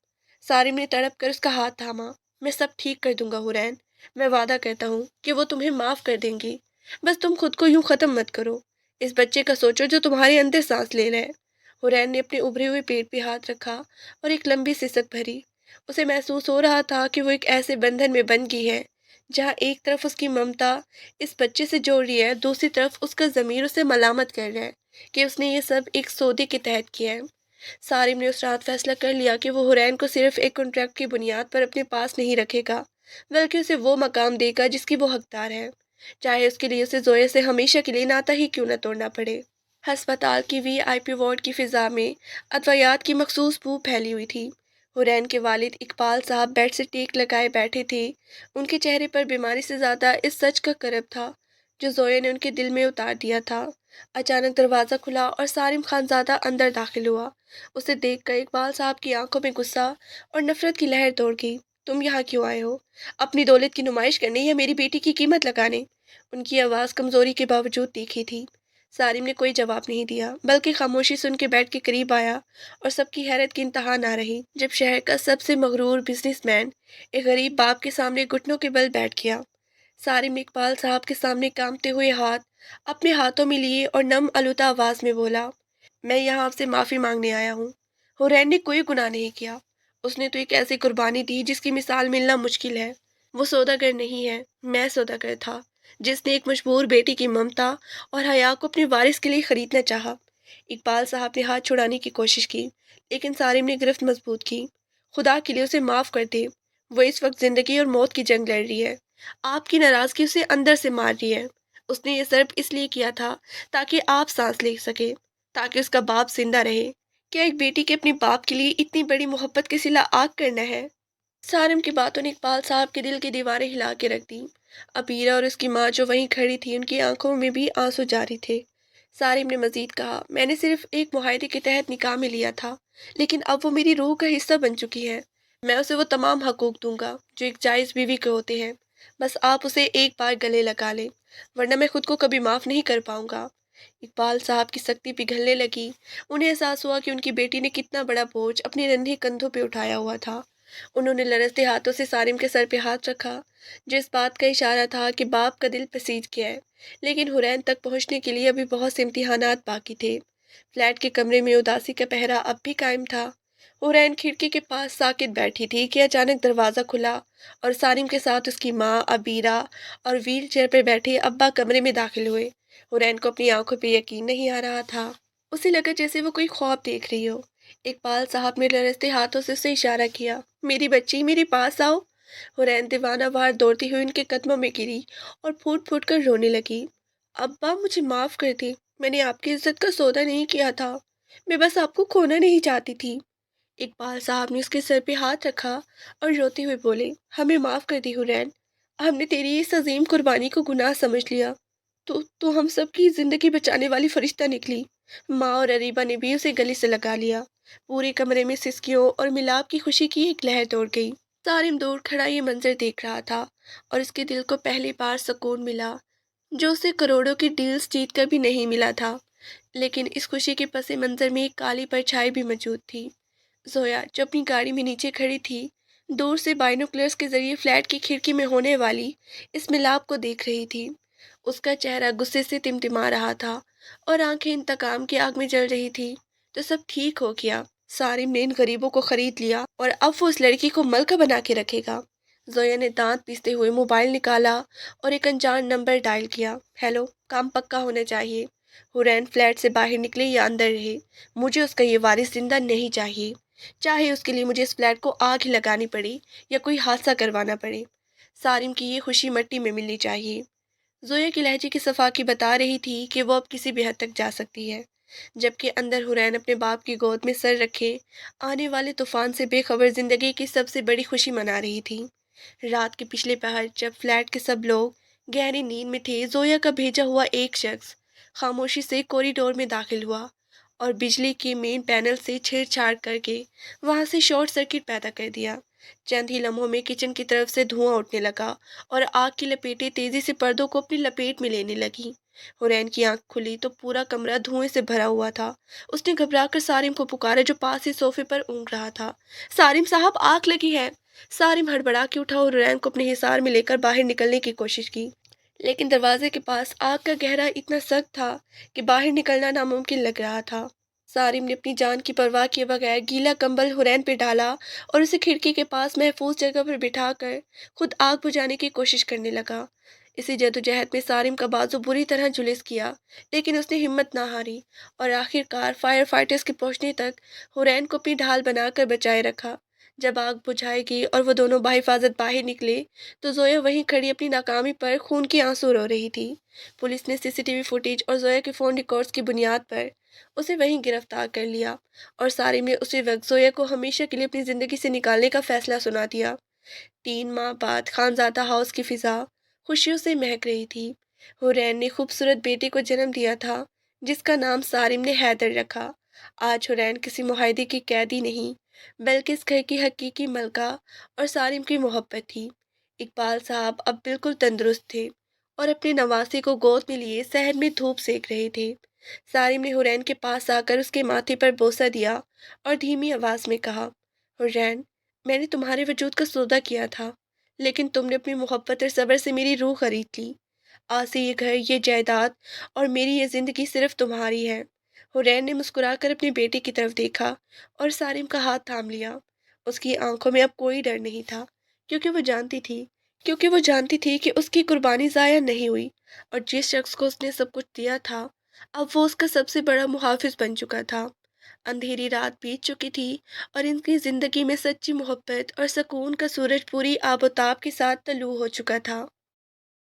[SPEAKER 1] سارم نے تڑپ کر اس کا ہاتھ تھاما۔ میں سب ٹھیک کر دوں گا حورین، میں وعدہ کرتا ہوں کہ وہ تمہیں معاف کر دیں گی۔ بس تم خود کو یوں ختم مت کرو۔ اس بچے کا سوچو جو تمہارے اندر سانس لے رہا ہے۔ حورین نے اپنے ابھرے ہوئے پیٹ پہ ہاتھ رکھا اور ایک لمبی سسک بھری۔ اسے محسوس ہو رہا تھا کہ وہ ایک ایسے بندھن میں بن گئی ہے جہاں ایک طرف اس کی ممتا اس بچے سے جوڑ رہی ہے، دوسری طرف اس کا ضمیر اسے ملامت کر رہا ہے کہ اس نے یہ سب ایک سودے کے تحت کیا ہے۔ سارم نے اس رات فیصلہ کر لیا کہ وہ حورین کو صرف ایک کانٹریکٹ کی بنیاد پر اپنے پاس نہیں رکھے گا، بلکہ اسے وہ مقام دے گا جس کی وہ حقدار ہے، چاہے اس کے لیے اسے زویا سے ہمیشہ کے لیے ناتا ہی کیوں نہ توڑنا پڑے۔ ہسپتال کی وی آئی پی وارڈ کی فضا میں ادویات کی مخصوص بو پھیلی ہوئی تھی۔ حورین کے والد اقبال صاحب بیڈ سے ٹیک لگائے بیٹھے تھے۔ ان کے چہرے پر بیماری سے زیادہ اس سچ کا کرب تھا جو زویا نے ان کے دل میں اتار دیا تھا۔ اچانک دروازہ کھلا اور سارم خانزادہ اندر داخل ہوا۔ اسے دیکھ کر اقبال صاحب کی آنکھوں میں غصہ اور نفرت کی لہر دوڑ گئی۔ تم یہاں کیوں آئے ہو؟ اپنی دولت کی نمائش کرنے یا میری بیٹی کی قیمت لگانے؟ ان کی آواز کمزوری کے باوجود تیکھی تھی۔ سارم نے کوئی جواب نہیں دیا، بلکہ خاموشی سے ان کے بیڈ کے قریب آیا اور سب کی حیرت کی انتہا نہ رہی جب شہر کا سب سے مغرور بزنس مین ایک غریب باپ کے سامنے گھٹنوں کے بل بیٹھ گیا۔ سارم نے اقبال صاحب کے سامنے کانپتے ہوئے ہاتھ اپنے ہاتھوں میں لیے اور نم آلودہ آواز میں بولا، میں یہاں آپ سے معافی مانگنے آیا ہوں۔ حورین نے کوئی گناہ نہیں کیا۔ اس نے تو ایک ایسی قربانی دی جس کی مثال ملنا مشکل ہے۔ وہ سوداگر نہیں ہے، میں سوداگر تھا جس نے ایک مجبور بیٹی کی ممتا اور حیا کو اپنے وارث کے لیے خریدنا چاہا۔ اقبال صاحب نے ہاتھ چھڑانے کی کوشش کی، لیکن سارم نے گرفت مضبوط کی۔ خدا کے لیے اسے معاف کر دے، وہ اس وقت زندگی اور موت کی جنگ لڑ رہی ہے۔ آپ کی ناراضگی اسے اندر سے مار رہی ہے۔ اس نے یہ ضرب اس لیے کیا تھا تاکہ آپ سانس لے سکے، تاکہ اس کا باپ زندہ رہے۔ کیا ایک بیٹی کے اپنے باپ کے لیے اتنی بڑی محبت کے صلہ آگ کرنا ہے؟ سارم کی باتوں نے اقبال صاحب کے دل کی دیواریں ہلا کے رکھ دیں۔ عبیرہ اور اس کی ماں جو وہیں کھڑی تھی، ان کی آنکھوں میں بھی آنسو جاری تھے۔ سارم نے مزید کہا، میں نے صرف ایک معاہدے کے تحت نکاح میں لیا تھا، لیکن اب وہ میری روح کا حصہ بن چکی ہے۔ میں اسے وہ تمام حقوق دوں گا جو ایک جائز بیوی کے ہوتے ہیں، بس آپ اسے ایک بار گلے لگا لیں، ورنہ میں خود کو کبھی معاف نہیں کر پاؤں گا۔ اقبال صاحب کی سختی پگھلنے لگی۔ انہیں احساس ہوا کہ ان کی بیٹی نے کتنا بڑا بوجھ اپنے ننھے کندھوں پہ اٹھایا ہوا تھا۔ انہوں نے لرزتے ہاتھوں سے سارم کے سر پہ ہاتھ رکھا، جس بات کا اشارہ تھا کہ باپ کا دل پسیج گیا ہے، لیکن حورین تک پہنچنے کے لیے ابھی بہت سے امتحانات باقی تھے۔ فلیٹ کے کمرے میں اداسی کا پہرا اب بھی قائم تھا۔ حورین کھڑکی کے پاس ساکت بیٹھی تھی کہ اچانک دروازہ کھلا اور سارم کے ساتھ اس کی ماں عبیرہ اور ویل چیئر پر بیٹھے ابا کمرے میں داخل ہوئے۔ حورین کو اپنی آنکھوں پہ یقین نہیں آ رہا تھا۔ اسے لگا جیسے وہ کوئی خواب دیکھ رہی ہو۔ اقبال صاحب نے لرزتے ہاتھوں سے اسے اشارہ کیا، میری بچی میرے پاس آؤ۔ حورین دیوانہ وار دوڑتی ہوئی ان کے قدموں میں گری اور پھوٹ پھوٹ کر رونے لگی۔ ابا مجھے معاف کر دیں، میں نے آپ کی عزت کا سودا نہیں کیا تھا، میں بس آپ کو کھونا نہیں چاہتی تھی۔ اقبال صاحب نے اس کے سر پہ ہاتھ رکھا اور روتے ہوئے بولے، ہمیں معاف کر دی حورین، ہم نے تیری اس عظیم قربانی کو گناہ سمجھ لیا۔ تو ہم سب کی زندگی بچانے والی فرشتہ نکلی۔ ماں اور اریبہ نے بھی اسے گلے سے لگا لیا۔ پورے کمرے میں سسکیوں اور ملاپ کی خوشی کی ایک لہر دوڑ گئی۔ سارم دور کھڑا یہ منظر دیکھ رہا تھا اور اس کے دل کو پہلی بار سکون ملا۔ जो उसे करोड़ों की डील्स जीत कर भी नहीं मिला था। लेकिन इस खुशी के पस मंज़र में एक काली परछाई भी मौजूद थी। ज़ोया जो अपनी गाड़ी में नीचे खड़ी थी, दूर से बाइनोकुलर्स के ज़रिए फ्लैट की खिड़की में होने वाली इस मिलाप को देख रही थी। उसका चेहरा गुस्से से टिमटिमा रहा था और आंखें इंतकाम की आग में जल रही थी। तो सब ठीक हो गया। सारिम ने इन गरीबों को खरीद लिया और अब वो उस लड़की को मलका बना के रखेगा। ज़ोया ने दांत पीसते हुए मोबाइल निकाला और एक अनजान नंबर डायल किया। हेलो, काम पक्का होना चाहिए। हुरैन फ्लैट से बाहर निकले या अंदर रहे, मुझे उसका ये वारिस जिंदा नहीं चाहिए, चाहे उसके लिए मुझे इस फ्लैट को आग ही लगानी पड़े या कोई हादसा करवाना पड़े। सारिम की ये खुशी मट्टी में मिलनी चाहिए। जोया की लहजे की सफाकी बता रही थी कि वो अब किसी भी हद तक जा सकती है, जबकि अंदर हुरैन अपने बाप की गोद में सर रखे आने वाले तूफान से बेखबर जिंदगी की सबसे बड़ी खुशी मना रही थी। रात के पिछले पहर जब फ्लैट के सब लोग गहरी नींद में थे, जोया का भेजा हुआ एक शख्स खामोशी से कॉरिडोर में दाखिल हुआ और बिजली के मेन पैनल से छेड़छाड़ करके वहां से शॉर्ट सर्किट पैदा कर दिया। चंद ही लम्हों में किचन की तरफ से धुआं उठने लगा और आग की लपेटें तेजी से पर्दों को अपनी लपेट में लेने लगी। हुरैन की आंख खुली तो पूरा कमरा धुएं से भरा हुआ था। उसने घबराकर सारिम को पुकारा जो पास ही सोफे पर ऊँघ रहा था। सारिम साहब, आग लगी है। सारिम हड़बड़ा के उठा और हुरैन को अपने हिसार में लेकर बाहर निकलने की कोशिश की, लेकिन दरवाजे के पास आग का गहरा इतना सख्त था कि बाहर निकलना नामुमकिन लग रहा था। सारिम ने अपनी जान की परवाह किए बगैर गीला कंबल हुरैन पे डाला और उसे खिड़की के पास महफूज जगह पर बिठाकर खुद आग बुझाने की कोशिश करने लगा। इसी जद्दोजहद में सारिम का बाजू बुरी तरह झुलस गया, लेकिन उसने हिम्मत ना हारी और आखिरकार फायर फाइटर्स के पहुंचने तक हुरैन को अपनी ढाल बनाकर बचाए रखा। जब आग बुझाएगी और वो दोनों बाहिफाजत बाहर निकले, तो जोया वहीं खड़ी अपनी नाकामी पर खून के आंसू रो रही थी। पुलिस ने सीसीटीवी फुटेज और जोया के फ़ोन रिकॉर्ड्स की बुनियाद पर उसे वहीं गिरफ्तार कर लिया और सारिम ने उसी वक्त जोया को हमेशा के लिए अपनी ज़िंदगी से निकालने का फैसला सुना दिया। 3 माह बाद खानजादा हाउस की फिजा खुशियों से महक रही थी। हुरैन ने खूबसूरत बेटे को जन्म दिया था, जिसका नाम सारिम ने हैदर रखा। आज हुरैन किसी मुआहदे की कैदी नहीं, बल्कि इस घर की हकीकी मलका और सारिम की मोहब्बत थी। इकबाल साहब अब बिल्कुल तंदुरुस्त थे और अपने नवासे को गोद में लिए शहर में धूप सेक रहे थे। सारिम ने हुरैन के पास आकर उसके माथे पर बोसा दिया और धीमी आवाज में कहा, हुरैन, मैंने तुम्हारे वजूद का सौदा किया था, लेकिन तुमने अपनी मोहब्बत और सब्र से मेरी रूह खरीद ली। आज से ये घर, ये जायदाद और मेरी ये जिंदगी सिर्फ तुम्हारी है। हुरैन ने मुस्कुराकर अपने बेटे की तरफ देखा और सारिम का हाथ थाम लिया। उसकी आंखों में अब कोई डर नहीं था, क्योंकि वो जानती थी क्योंकि वो जानती थी कि उसकी कुर्बानी ज़ाया नहीं हुई और जिस शख्स को उसने सब कुछ दिया था, अब वो उसका सबसे बड़ा मुहाफिज बन चुका था। अंधेरी रात बीत चुकी थी और इनकी जिंदगी में सच्ची मोहब्बत और सुकून का सूरज पूरी आबोताब के साथ तलू हो चुका था।